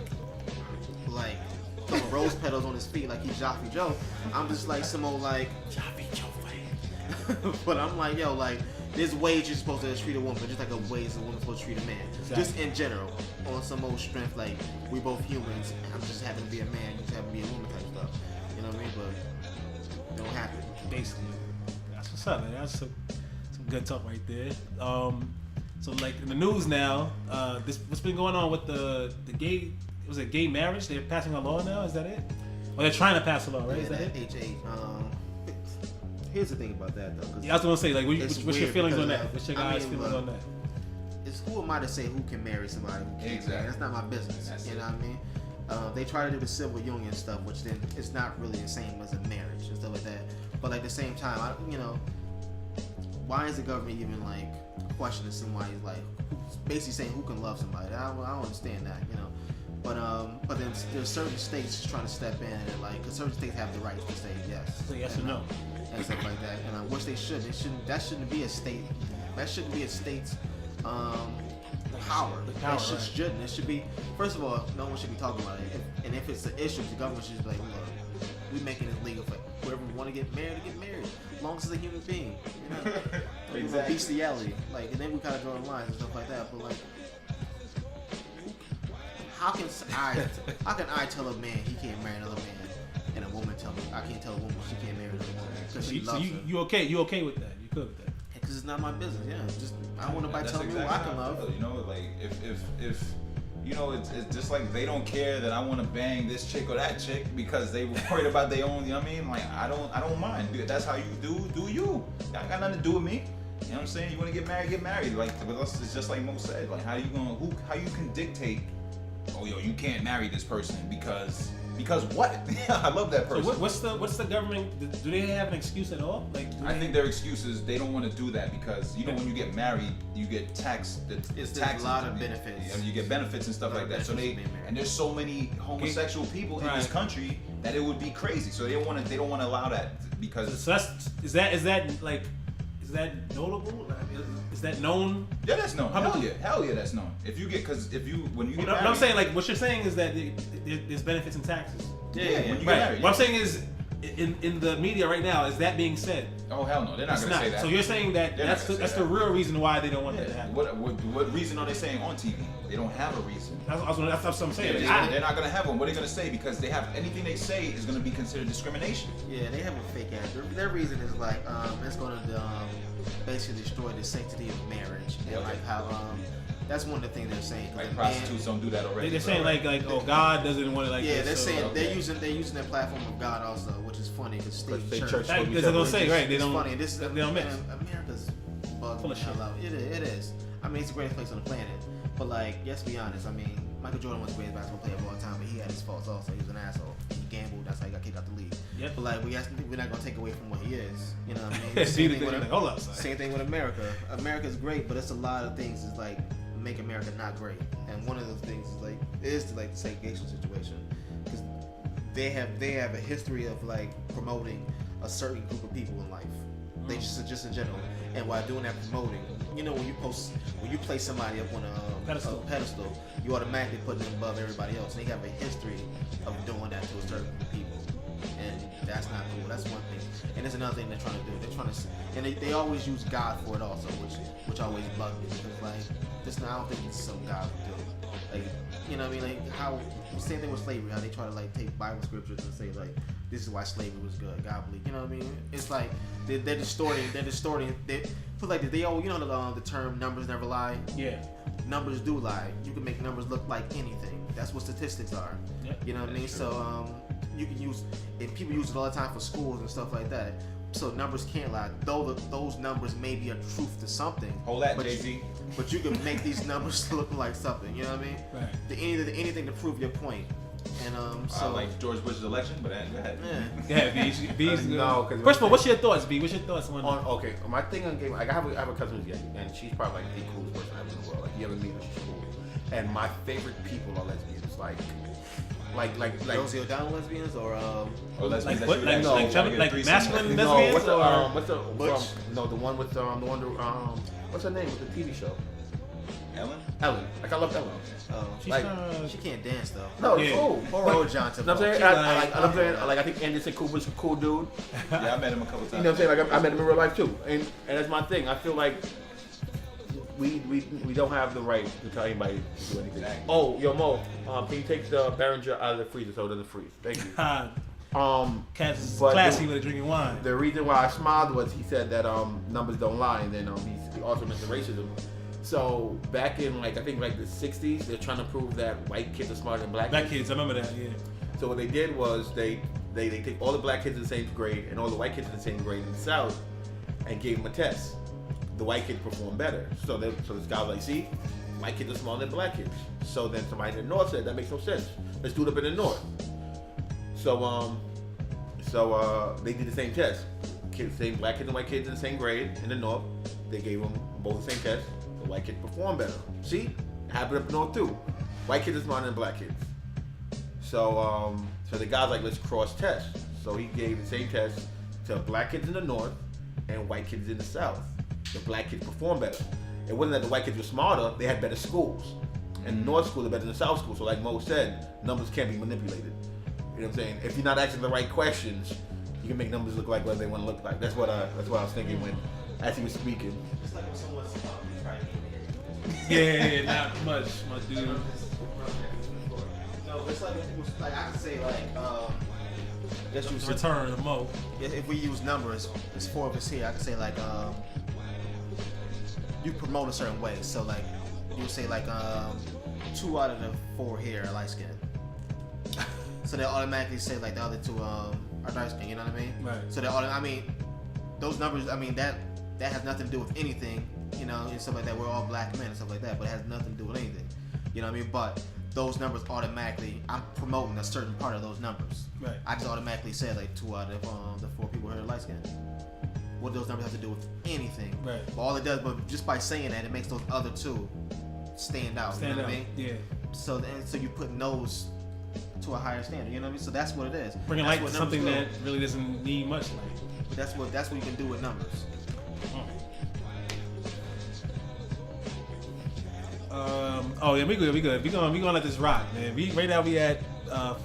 throwing rose petals on his feet like he's Jaffe Joe. I'm just like some old like Jaffe Joe fan. But I'm like, yo, like there's ways you're supposed to treat a woman, just like a ways a woman's supposed to treat a man. Exactly. Just in general, on some old strength, like we both humans. I'm just happen to be a man, you just happen to be a woman type stuff. You know what I mean? But it don't happen.
Basically, that's what's up, man. That's some good talk right there. So like in the news now, what's been going on with the gay? Was it gay marriage? They're passing a law now. Is that it? Or they're trying to pass a law, right?
Yeah,
is that it?
ATG. Here's the thing about that though.
Yeah, I was gonna say, like, what's your feelings on that? What's your guys' feelings on that?
It's who am I to say who can marry somebody who can't?
Exactly.
That's not my business. You know what I mean? They try to do the civil union stuff, which then it's not really the same as a marriage and stuff like that. But like at the same time, why is the government even like questioning somebody like basically saying who can love somebody? I don't understand that, But then there's certain states trying to step in and like, cause certain states have the right to say yes,
So yes or no.
and stuff like that. And which they should. That shouldn't be a state. That shouldn't be a state's power. That shouldn't. It should be. First of all, no one should be talking about it. And if it's an issue, the government should be like, look, we're making it legal for whoever want to get married, as long as it's a human being.
Exactly.
Bestiality, like, and then we kind of draw the lines and stuff like that. But like, how can I tell a man he can't marry another man, and a woman tell me I can't tell a woman she can't marry another woman because she loves her?
You okay? You okay with that? You good with that?
Because it's not my business. Yeah, just I don't want nobody
That's
telling me
exactly
who I can
how
love.
feel, like if it's just like they don't care that I want to bang this chick or that chick because they worried about their own. You know what I mean? Like I don't mind. That's how you do you. That got nothing to do with me. You know what I'm saying? You want to get married, get married. Like with us, it's just like Mo said. Like how you can dictate? Oh yo, you can't marry this person because what? I love that person.
So what's the government? Do they have an excuse at all? Like
I think their excuse is they don't want to do that because when you get married, you get taxed.
There's a lot of benefits.
And you get benefits and stuff like that. So there's so many homosexual people in this country that it would be crazy. So they don't want to allow that because.
So is that notable? Is that known?
Yeah, that's known. Hell yeah, that's known. When you get married,
I'm saying like what you're saying is that there's benefits in taxes.
Yeah, when you get
Right.
married.
What I'm saying is, in the media right now, is that being said?
Oh hell no, they're not going to say that.
So you're saying that that's the real reason why they don't want that to happen.
What reason are they saying on TV? They don't have a reason.
That's what I'm saying.
They're not going to have one. What are they going to say? Because they have anything they say is going to be considered discrimination.
Yeah, they have a fake ass. Their reason is like it's going to basically destroy the sanctity of marriage and like how that's one of the things they're saying.
Like prostitutes don't do that already.
They're saying like God doesn't want it like
yeah,
this.
they're saying
okay.
they're using their platform of God also, which is funny because state church.
Because they're gonna say right. They don't.
Funny. This is
they don't mix.
America's
Full of shit.
It is. I mean, it's the greatest place on the planet. But like, let's be honest. I mean, Michael Jordan was the greatest basketball player of all time, but he had his faults also. He was an asshole. He gambled. That's how he got kicked out the league.
Yep.
But like, we're not gonna take away from what he is. You know what I mean? Same thing with America. America's great, but it's a lot of things is like make America not great. And one of those things is the segregation situation because they have a history of like promoting a certain group of people in life. They just in general, and while doing that promoting, when you place somebody up on a pedestal, you automatically put them above everybody else. And they have a history of doing that to a certain group of people, and that's not cool. That's one thing, and there's another thing they're trying to do. They're trying to, and they always use God for it also, which always bugs me because like this, I don't think it's some God would do. Like, you know what I mean? Like how same thing with slavery, how they try to like take Bible scriptures and say like this is why slavery was good. God believe, you know what I mean? It's like they're distorting. They put like they all the term numbers never lie.
Yeah.
Numbers do lie. You can make numbers look like anything. That's what statistics are.
Yeah.
You know what I mean? So you can use, and people use it all the time for schools and stuff like that. So numbers can't lie. Though those numbers may be a truth to something.
Hold that, Jay-Z.
But you can make these numbers look like something. You know what I mean?
Right.
Anything to prove your point. And so
like George Bush's election, but go ahead.
Yeah.
B.
No, because
First of all, what's your thoughts, B? What's your thoughts on?
Okay, my thing on game. Like I have a cousin who's gay, and she's probably like the coolest person ever in the world. Like you ever meet her, she's cool. And my favorite people are lesbians. Like
Rosie O'Donnell lesbians or
lesbians
like what? Like masculine
no,
lesbians
what's the
Butch?
the one with what's her name with the TV show?
Ellen.
Like I love Ellen.
She's
she can't dance though.
No,
Yeah.
cool.
Poor Johnson.
You know what I'm saying? I'm saying like I think Anderson Cooper's a cool dude.
Yeah, I met him a couple times.
You know what I'm saying? Like I met him in real life too, and that's my thing. I feel like we don't have the right to tell anybody to do anything.
Exactly.
Oh, yo Mo, can you take the Behringer out of the freezer so it doesn't freeze? Thank you.
Cats is
but
classy with drinking wine.
The reason why I smiled was he said that numbers don't lie, and then he also mentioned racism. So back in I think the 60s, they're trying to prove that white kids are smarter than black kids.
I remember that. Yeah.
So what they did was they take all the black kids in the same grade and all the white kids in the same grade in the South and gave them a test. The white kids performed better. So this guy was like, see, white kids are smaller than black kids. So then somebody in the north said, that makes no sense. Let's do it up in the north. So they did the same test. Black kids and white kids in the same grade in the north. They gave them both the same test. The white kids performed better. See, it happened up north too. White kids are smarter than black kids. So the guy's like, let's cross test. So he gave the same test to black kids in the north and white kids in the south. The black kids performed better. It wasn't that the white kids were smarter; they had better schools. And the north schools are better than the south schools. So like Mo said, numbers can't be manipulated. You know what I'm saying? If you're not asking the right questions, you can make numbers look like what they want to look like. That's what I was thinking as he was speaking.
It's like when someone's trying to
Yeah, not much, my dude.
No, it's like I could say let's use
Return to Mo.
if we use numbers, there's 4 of us here. I could say you promote a certain way. So like you say 2 out of the 4 here are light skinned. So they automatically say like the other 2 are dark skinned. You know what I mean?
Right.
So those numbers. That has nothing to do with anything. You know, and stuff like that. We're all black men and stuff like that, but it has nothing to do with anything. You know what I mean? But those numbers automatically, I'm promoting a certain part of those numbers.
Right.
I just automatically said 2 out of the 4 people here are light skinned. What do those numbers have to do with anything?
Right.
But all it does, but just by saying that, it makes those other 2 stand out. You know what I mean?
Yeah.
So you put those to a higher standard. You know what I mean? So that's what it is.
Bringing
That's
light
what
to something
numbers
that really doesn't need much light.
do. That's what you can do with numbers.
Oh yeah, we good. We gonna let this rock, man. Right now we at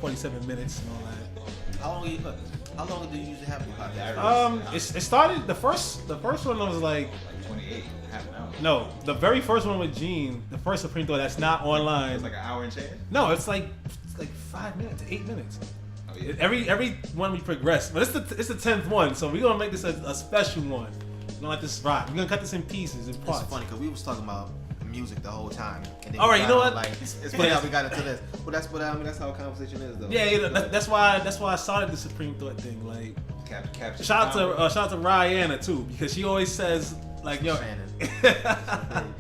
47 minutes and all that.
How long do you usually have your podcast?
It started the first one was like
28, half an hour.
no, the very first one with Gene, the first Supreme Thought that's not online.
It's like an hour and change.
No, it's like 5 minutes, 8 minutes.
Oh, yeah.
Every one we progress, but it's the 10th one, so we're gonna make this a special one. We're gonna let this rock. We're gonna cut this in pieces, in parts.
It's funny because we was talking about music the whole time. And then
All
we
right, you
got
know
on,
what?
It's funny how we got into this. But that's how a conversation is, though.
Yeah, that's why I started the Supreme Thought thing. Like,
Capture
shout out to Rihanna too, because she always says like, yo,
Shannon.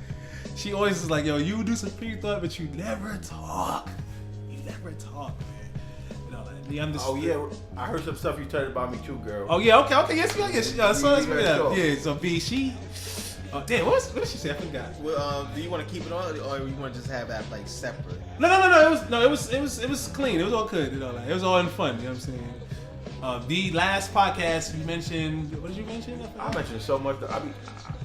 she always is like, yo, you do Supreme Thought, but you never talk. You never talk, man. You know, like, the
Oh yeah, I heard some stuff you told about me too, girl.
Oh yeah, okay, yes, so let's
Very sure.
yeah. So B, she. Oh damn, what did she say? I forgot.
Well, do you want to keep it on, or you want to just have that separate?
No. It was clean. It was all good. You know, like, it was all in fun. You know what I'm saying? The last podcast you mentioned. What did you mention?
I mentioned so much.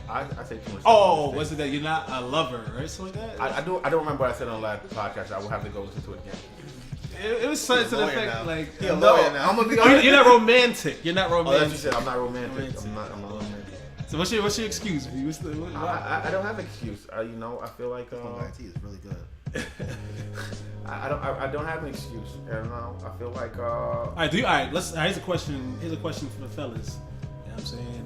I say too much.
Oh, was it that you're not a lover, right? Something like that.
I don't remember what I said on the last podcast. I will have to go listen to it again.
It was something to the
lawyer
effect
now.
like.
He a lawyer now.
I'm gonna be
Oh,
honest.
you're not romantic. You're not
Oh, that's
romantic.
what you said. I'm not romantic.
Romantic.
I'm not romantic.
So what's your excuse?
I don't have an excuse. I feel like
Black tea is really good.
I don't have an excuse, and I feel like
All right, here's a question. Here's a question for the fellas. You know what I'm saying?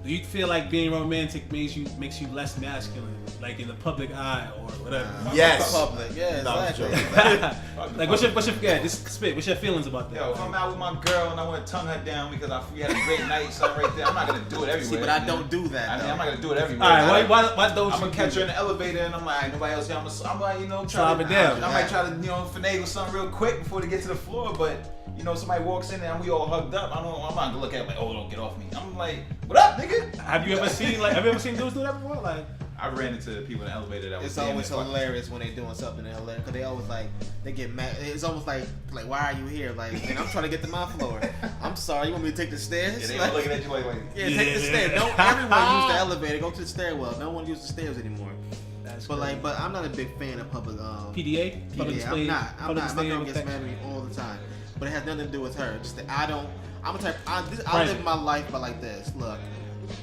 Do you feel like being romantic makes you less masculine, like in the public eye or whatever?
Yes.
Public, yeah,
No, I'm
exactly.
Like what's your feelings about that?
Yo, if I'm out with my girl and I want to tongue her down because we had a great night, something right there, I'm not gonna do it everywhere.
See, but I don't do that.
I mean,
though.
I'm not gonna do it everywhere.
All right, why don't
I'm
you?
gonna catch
do
her in
it?
the elevator and I'm like, nobody else here. I'm like, try
Slob
to
it down.
I might try to, finagle something real quick before they get to the floor, but somebody walks in there and we all hugged up. I'm not gonna look at it like, oh, don't get off me. I'm like, what up, nigga?
Have you ever seen dudes do that before? Like,
I ran into people in the elevator that was
It's always hilarious when they're doing something hilarious because they always they get mad. It's almost like why are you here? Like, and I'm trying to get to my floor. I'm sorry, you want me to take the stairs?
Yeah, they all looking at you like,
Yeah, take the stairs. Don't everyone use the elevator. Go to the stairwell. No one uses the stairs anymore.
that's
But
crazy.
but I'm not a big fan of public.
PDA. Public
I'm
display-
not. I'm
public
not. My
display
girl
of
gets mad
affection.
at me all the time. But it has nothing to do with her. Just that I don't. I'm a type. I
Right.
live my life by like this. Look,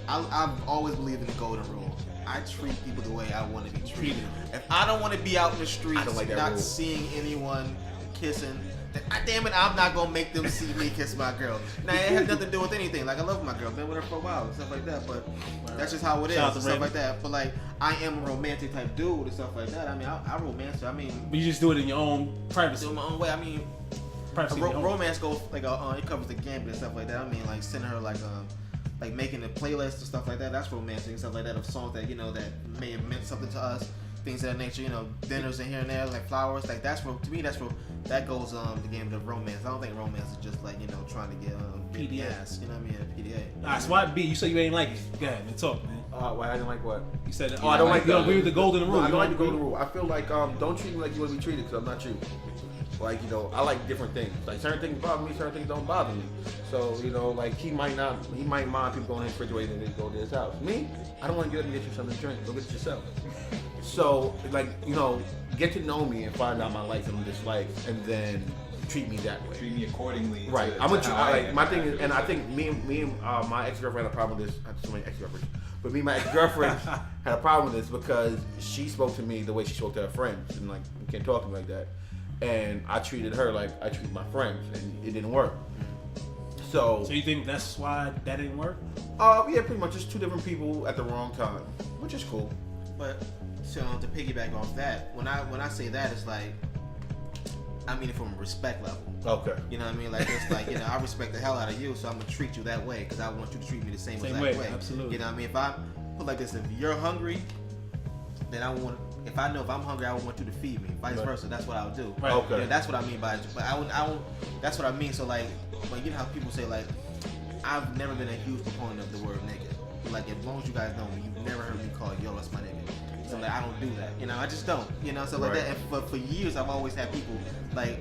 I've always believed in the golden rule. I treat people the way I want to be treated. If I don't want to be out in the streets,
I don't like that
not
rule.
seeing anyone kissing, then damn it, I'm not gonna make them see me kiss my girl. Now it has nothing to do with anything. Like I love my girl, been with her for a while and stuff like that. But that's just how it is
Shout out
and
to
stuff
Raven.
like that. But like I am a romantic type dude and stuff like that. I mean, I romance her. I mean,
But you just do it in your own privacy.
do it my own way. I mean.
Privacy. in your own-
Romance goes like it covers the gambit and stuff like that. I mean, like sending her like making a playlist and stuff like that. That's romantic and stuff like that of songs that that may have meant something to us. things of that nature. You know, dinners and here and there, like flowers. Like that goes the game of romance. I don't think romance is just like, you know, trying to get
PDA.
ass. You know what I mean? PDA.
Alright, so why B? You said you ain't like it. Go ahead, man. Talk, man.
Why I didn't like what?
You said,
I don't like
you don't agree with the golden rule.
No, I
You
don't like the
agree?
golden rule. I feel like don't treat me like you want to be treated, because I'm not you. Like, you know, I like different things. Like, certain things bother me, certain things don't bother me. So, you know, like, he might mind people going in his refrigerator and then go to his house. Me, I don't want to get up and get you something to drink. Go get it yourself. So, like, you know, get to know me and find out my likes and dislikes, and then treat me that way.
Treat me accordingly.
Right.
To
I'm
how I
like,
am.
my thing is, and I think me and my ex-girlfriend had a problem with this. I have so many ex-girlfriends. But me and my ex-girlfriend had a problem with this because she spoke to me the way she spoke to her friends, and like, you can't talk to me like that. And I treated her like I treat my friends, and it didn't work. So
you think that's why that didn't work?
yeah, pretty much just two different people at the wrong time, which is cool.
But so to piggyback off that, when I say that, it's like, I mean it from a respect level.
Okay.
You know what I mean? Like, it's like, you know, I respect the hell out of you, so I'm gonna treat you that way because I want you to treat me the same exact way.
Absolutely.
You know what I mean? If I put like this, if you're hungry, then I want. If I know if I'm hungry, I would want you to feed me. Vice versa, that's what I would do.
Right.
Okay.
You know, that's what I mean by it. But I would. That's what I mean. So like, when you know how people say like, I've never been a huge proponent of the word nigga. Like, as long as you guys know me, you've never heard me call yo, that's my nigga. So like, I don't do that. You know, I just don't. You know, so like
Right.
that. And for years, I've always had people like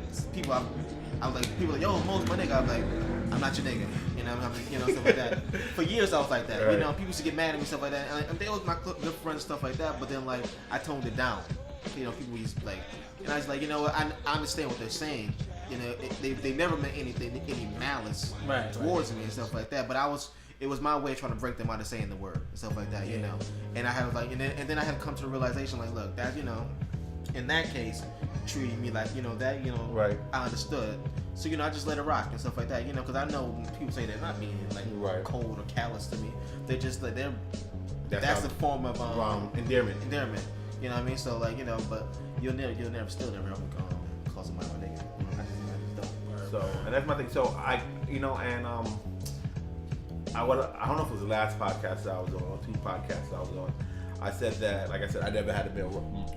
I was like, people like, yo, Mo's my nigga. I'm like, I'm not your nigga. You know, stuff like that. For years, I was like that.
Right.
You know, people used to get mad at me, stuff like that. And they was my good friends, stuff like that. But then, like, I toned it down. You know, people used to, like, and I was like, you know what? I understand what they're saying. You know, they never meant anything, any malice towards me and stuff like that. But it was my way of trying to break them out of saying the word and stuff like that. You know, and I had like, and then I had to come to the realization, like, look, that, you know, in that case, treating me like, you know, that, you know,
Right.
I understood. So, you know, I just let it rock and stuff like that, you know, because I know when people say they're not being like
Right.
cold or callous to me. They're just like, that's
how-
a form of
endearment.
endearment. You know what I mean? So, like, you know, but you'll never still never call somebody my nigga. I just don't.
So, and that's my thing. So I, you know, and I don't know if it was the last podcast I was on, or 2 podcasts I was on. I said that, like I said, I never had a male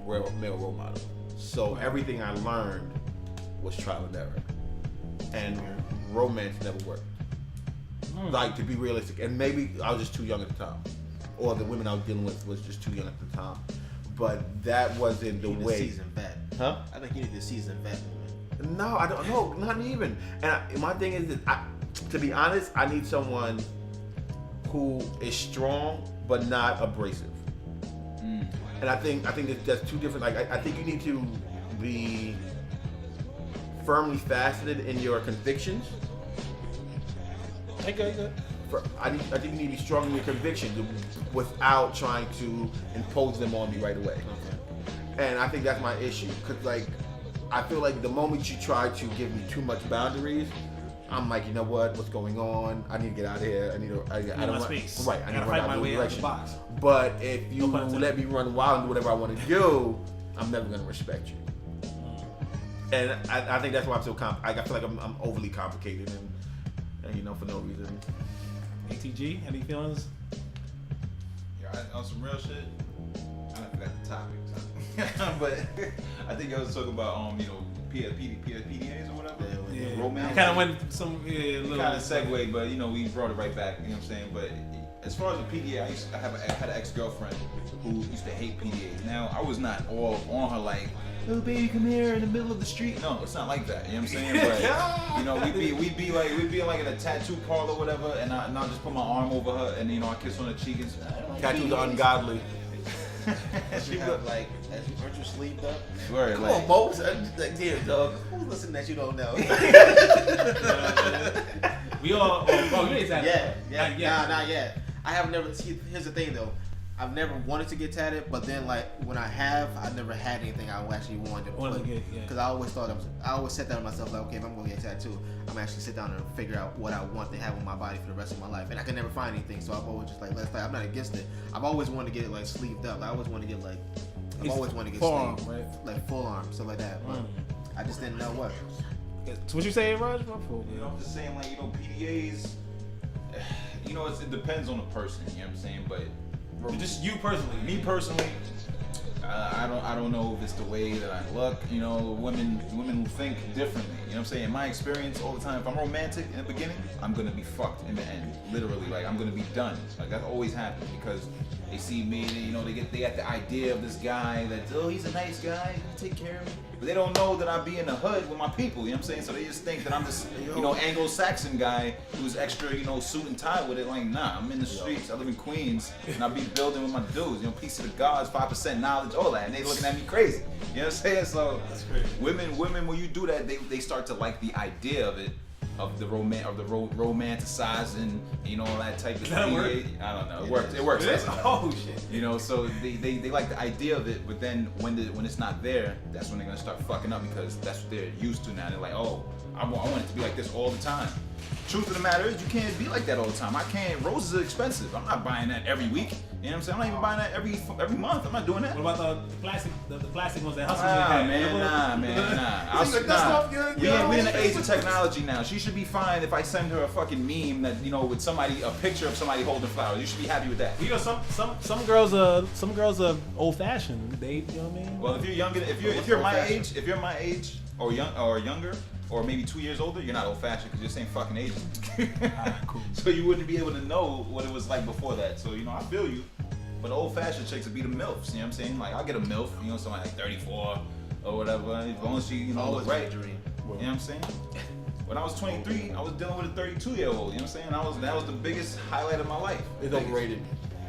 role model. So everything I learned was trial and error, and romance never worked. Like, to be realistic, and maybe I was just too young at the time, or the women I was dealing with was just too young at the time. But that wasn't the
You need
way.
a seasoned vet.
Huh?
I think you need a seasoned vet.
No, I don't know. Not even. And my thing is that, to be honest, I need someone who is strong but not abrasive. And I think that's two different. Like, I think you need to be firmly faceted in your convictions.
Okay, good.
I think you need to be strong in your convictions without trying to impose them on me right away.
Okay.
And I think that's my issue, because like, I feel like the moment you try to give me too much boundaries, I'm like, you know what? What's going on? I need to get out of here. I don't want
space.
Right. I need to
fight
run
my
out
way
of
out of the
direction.
box.
But if you
No pun intended.
let me run wild and do whatever I want to do, I'm never gonna respect you. And I think that's why I'm so I feel like I'm overly complicated and you know, for no reason.
ATG, any feelings?
Yeah, on some real shit. I forgot the topic, but I think I was talking about you know, PDAs or whatever.
Yeah.
Romance.
Kind of went some little
Kind of segue, but you know, we brought it right back. You know what I'm saying? But as far as the PDA, I had an ex-girlfriend who used to hate PDAs. Now, I was not all on her like, oh baby, come here in the middle of the street. No, it's not like that. You know what I'm saying? But you know, we'd be like in a tattoo parlor or whatever, and I'll just put my arm over her, and you know, I kiss on her cheek and say, I don't like
Tattoos are
PDAs.
ungodly.
You have, like, aren't you sleeved up?
Word,
Come
like,
on, Mo. Like, damn, dog.
Who's listening that you don't know?
We all. Oh, you ain't that.
Yeah. Not yet. I have never. See, here's the thing though. I've never wanted to get tatted, but then like when I never had anything I actually wanted to put. Because I always set that on myself like, okay, if I'm gonna get a tattoo, I'm actually sit down and figure out what I want to have on my body for the rest of my life, and I can never find anything. So I've always just like, I'm not against it. I've always wanted to get it like sleeved up. I always want to get like. I've always wanted to get
full arm,
sleeved,
right?
like full arm, stuff like that. But I just didn't know what.
So what you saying, Raj? My fault.
you know, I'm just saying, like, you know, PDAs, you know, it depends on the person, you know what I'm saying? But
Just you personally.
me personally, I don't know if it's the way that I look. You know, women think differently. You know what I'm saying? In my experience, all the time, if I'm romantic in the beginning, I'm gonna be fucked in the end. Literally, like I'm gonna be done. Like that always happens because they see me. They get the idea of this guy that he's a nice guy, he take care of me. But they don't know that I be in the hood with my people. You know what I'm saying? So they just think that I'm this Anglo-Saxon guy who's extra suit and tie with it. Like nah, I'm in the streets. I live in Queens and I be building with my dudes. Piece of the gods, 5% knowledge, all that, and they looking at me crazy. You know what I'm saying? So
that's crazy.
Women, when you do that, they start to like the idea of it, of the romanticizing, all that type of thing. I don't know. It works.
Oh shit.
So they like the idea of it, but then when it's not there, that's when they're gonna start fucking up because that's what they're used to now. They're like, oh, I want it to be like this all the time. Truth of the matter is, you can't be like that all the time. I can't. Roses are expensive. I'm not buying that every week. You know what I'm saying? I'm not even buying that every month. I'm not doing that.
What about the plastic ones that hustle?
Nah. We in the age of technology now. She should be fine if I send her a fucking meme that with a picture of somebody holding flowers. You should be happy with that.
Some girls are old fashioned. They, you know what I mean?
Well, if you're younger, if you're my age or younger. Or maybe 2 years older, you're not old-fashioned because you're the same fucking age.
Cool.
So you wouldn't be able to know what it was like before that. So I feel you. But old-fashioned chicks would be the MILFs. You know what I'm saying? Like I'll get a MILF, somebody like 34 or whatever. As long as she, look right. You know what I'm saying? When I was 23, I was dealing with a 32-year-old. You know what I'm saying? That was the biggest highlight of my life.
It's overrated.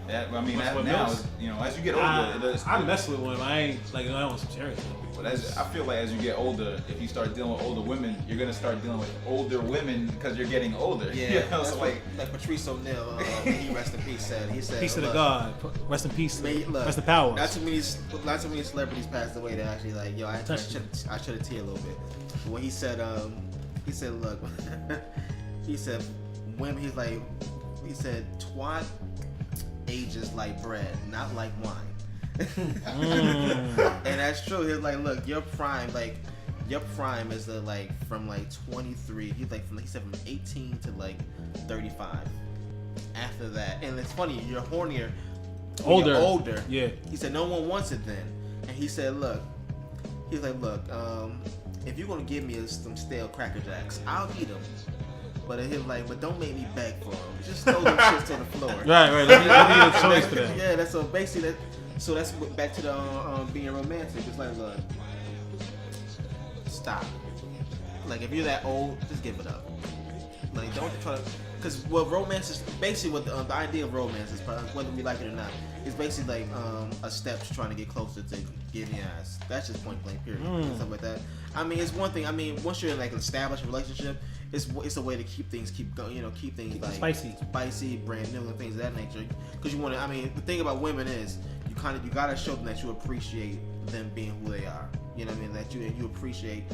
Now, as you get older,
I mess with one. I ain't like I don't some serious.
But I feel like as you get older, if you start dealing with older women, you're gonna start dealing with older women because you're getting older.
Yeah, so like Patrice O'Neal, he rest in peace said. He said,
"Peace to the God, rest in peace, rest in power."
Not too many celebrities passed away that actually I should have teared a little bit. But when he said, look, he said, women, he said, twat ages like bread, not like wine. And that's true. He's like, look, your prime is from 23. He said from 18 to 35. After that, and it's funny, you're hornier, older.
Yeah.
He said no one wants it then, and he said, look, if you're gonna give me some stale Cracker Jacks, I'll eat them. But but don't make me beg for them. Just throw them shits on the floor.
Right. Let me get a choice for that.
Yeah, that's so basically that. So that's back to the being romantic. It's like, look, stop. Like if you're that old, just give it up. Like don't try to, because what romance is basically what the idea of romance is, whether we like it or not, is basically a step to trying to get closer to getting your ass. That's just point blank period. And stuff like that. I mean, it's one thing. I mean, once you're in an established relationship, it's a way to keep things going. Keep things spicy, brand new, and things of that nature. Because you want to. I mean, the thing about women is you gotta show them that you appreciate them being who they are. You know what I mean? That you appreciate,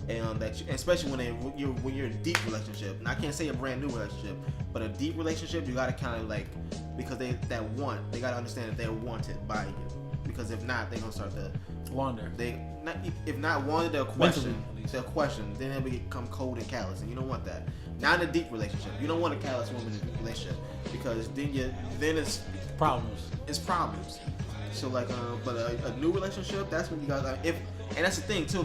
and that especially when you're in a deep relationship. And I can't say a brand new relationship, but a deep relationship, you gotta kind of because they gotta understand that they're wanted by you. Because if not, they're gonna start to
wander.
If not wanted, they'll question. Then they'll become cold and callous, and you don't want that. Not in a deep relationship. You don't want a callous woman in a deep relationship because then it's
problems.
It's problems. So but a new relationship, that's when you gotta and that's the thing too.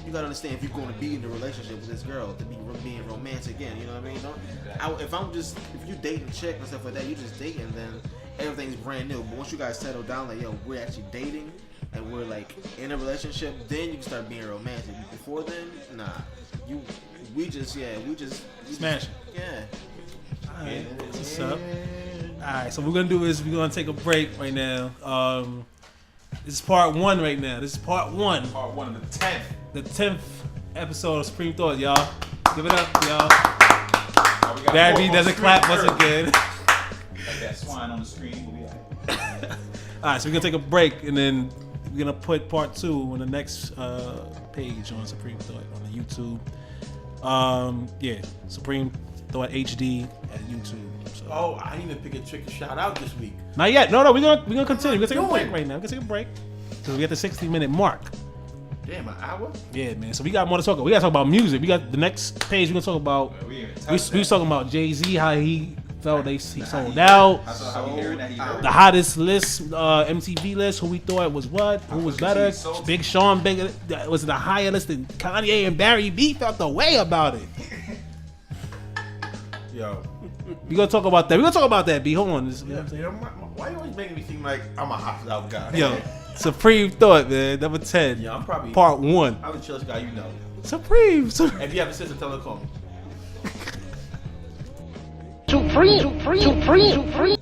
You gotta understand if you're going to be in a relationship with this girl to be being romantic again. You know what I mean? If you dating a chick and stuff like that, you just dating, then everything's brand new. But once you guys settle down, we're actually dating and we're in a relationship, then you can start being romantic. Before then, nah. We just
smash.
Yeah.
Alright, what's up? Alright, so what we're gonna do is we're gonna take a break right now. This is part 1 right now. This is part 1.
Part 1 of the 10th.
The 10th episode of Supreme Thought, y'all. Give it up, y'all. Barri doesn't clap once again.
Like that swine on the screen. We'll be
Alright, so we're gonna take a break and then we're gonna put part 2 on the next page on Supreme Thought on the YouTube. Supreme Thought HD at YouTube. So.
Oh, I didn't even pick a trick to shout out this week.
Not yet. No, we're gonna continue. We're gonna take a break right now. We're gonna take a break. So we got the 60-minute mark.
Damn, an hour?
Yeah, man. So we got more to talk about. We gotta talk about music. We got the next page. We're gonna talk about. We talking about Jay-Z, how he felt he sold out.
How you hearing that he wrote?
The hottest list, MTV list. Who we thought was what? Who was better? Big Sean bigger was the higher list than Kanye and Barry B. Felt the way about it.
Yo.
We gonna talk about that. We gonna talk about that. B. Hold on.
Why you always making me seem like I'm a hot out guy?
Yo, Supreme Thought, man. Number 10.
Yeah, I'm probably
Part 1.
I'm the chillest guy you know.
Supreme.
If you have a sister, tell her to call me.
Supreme.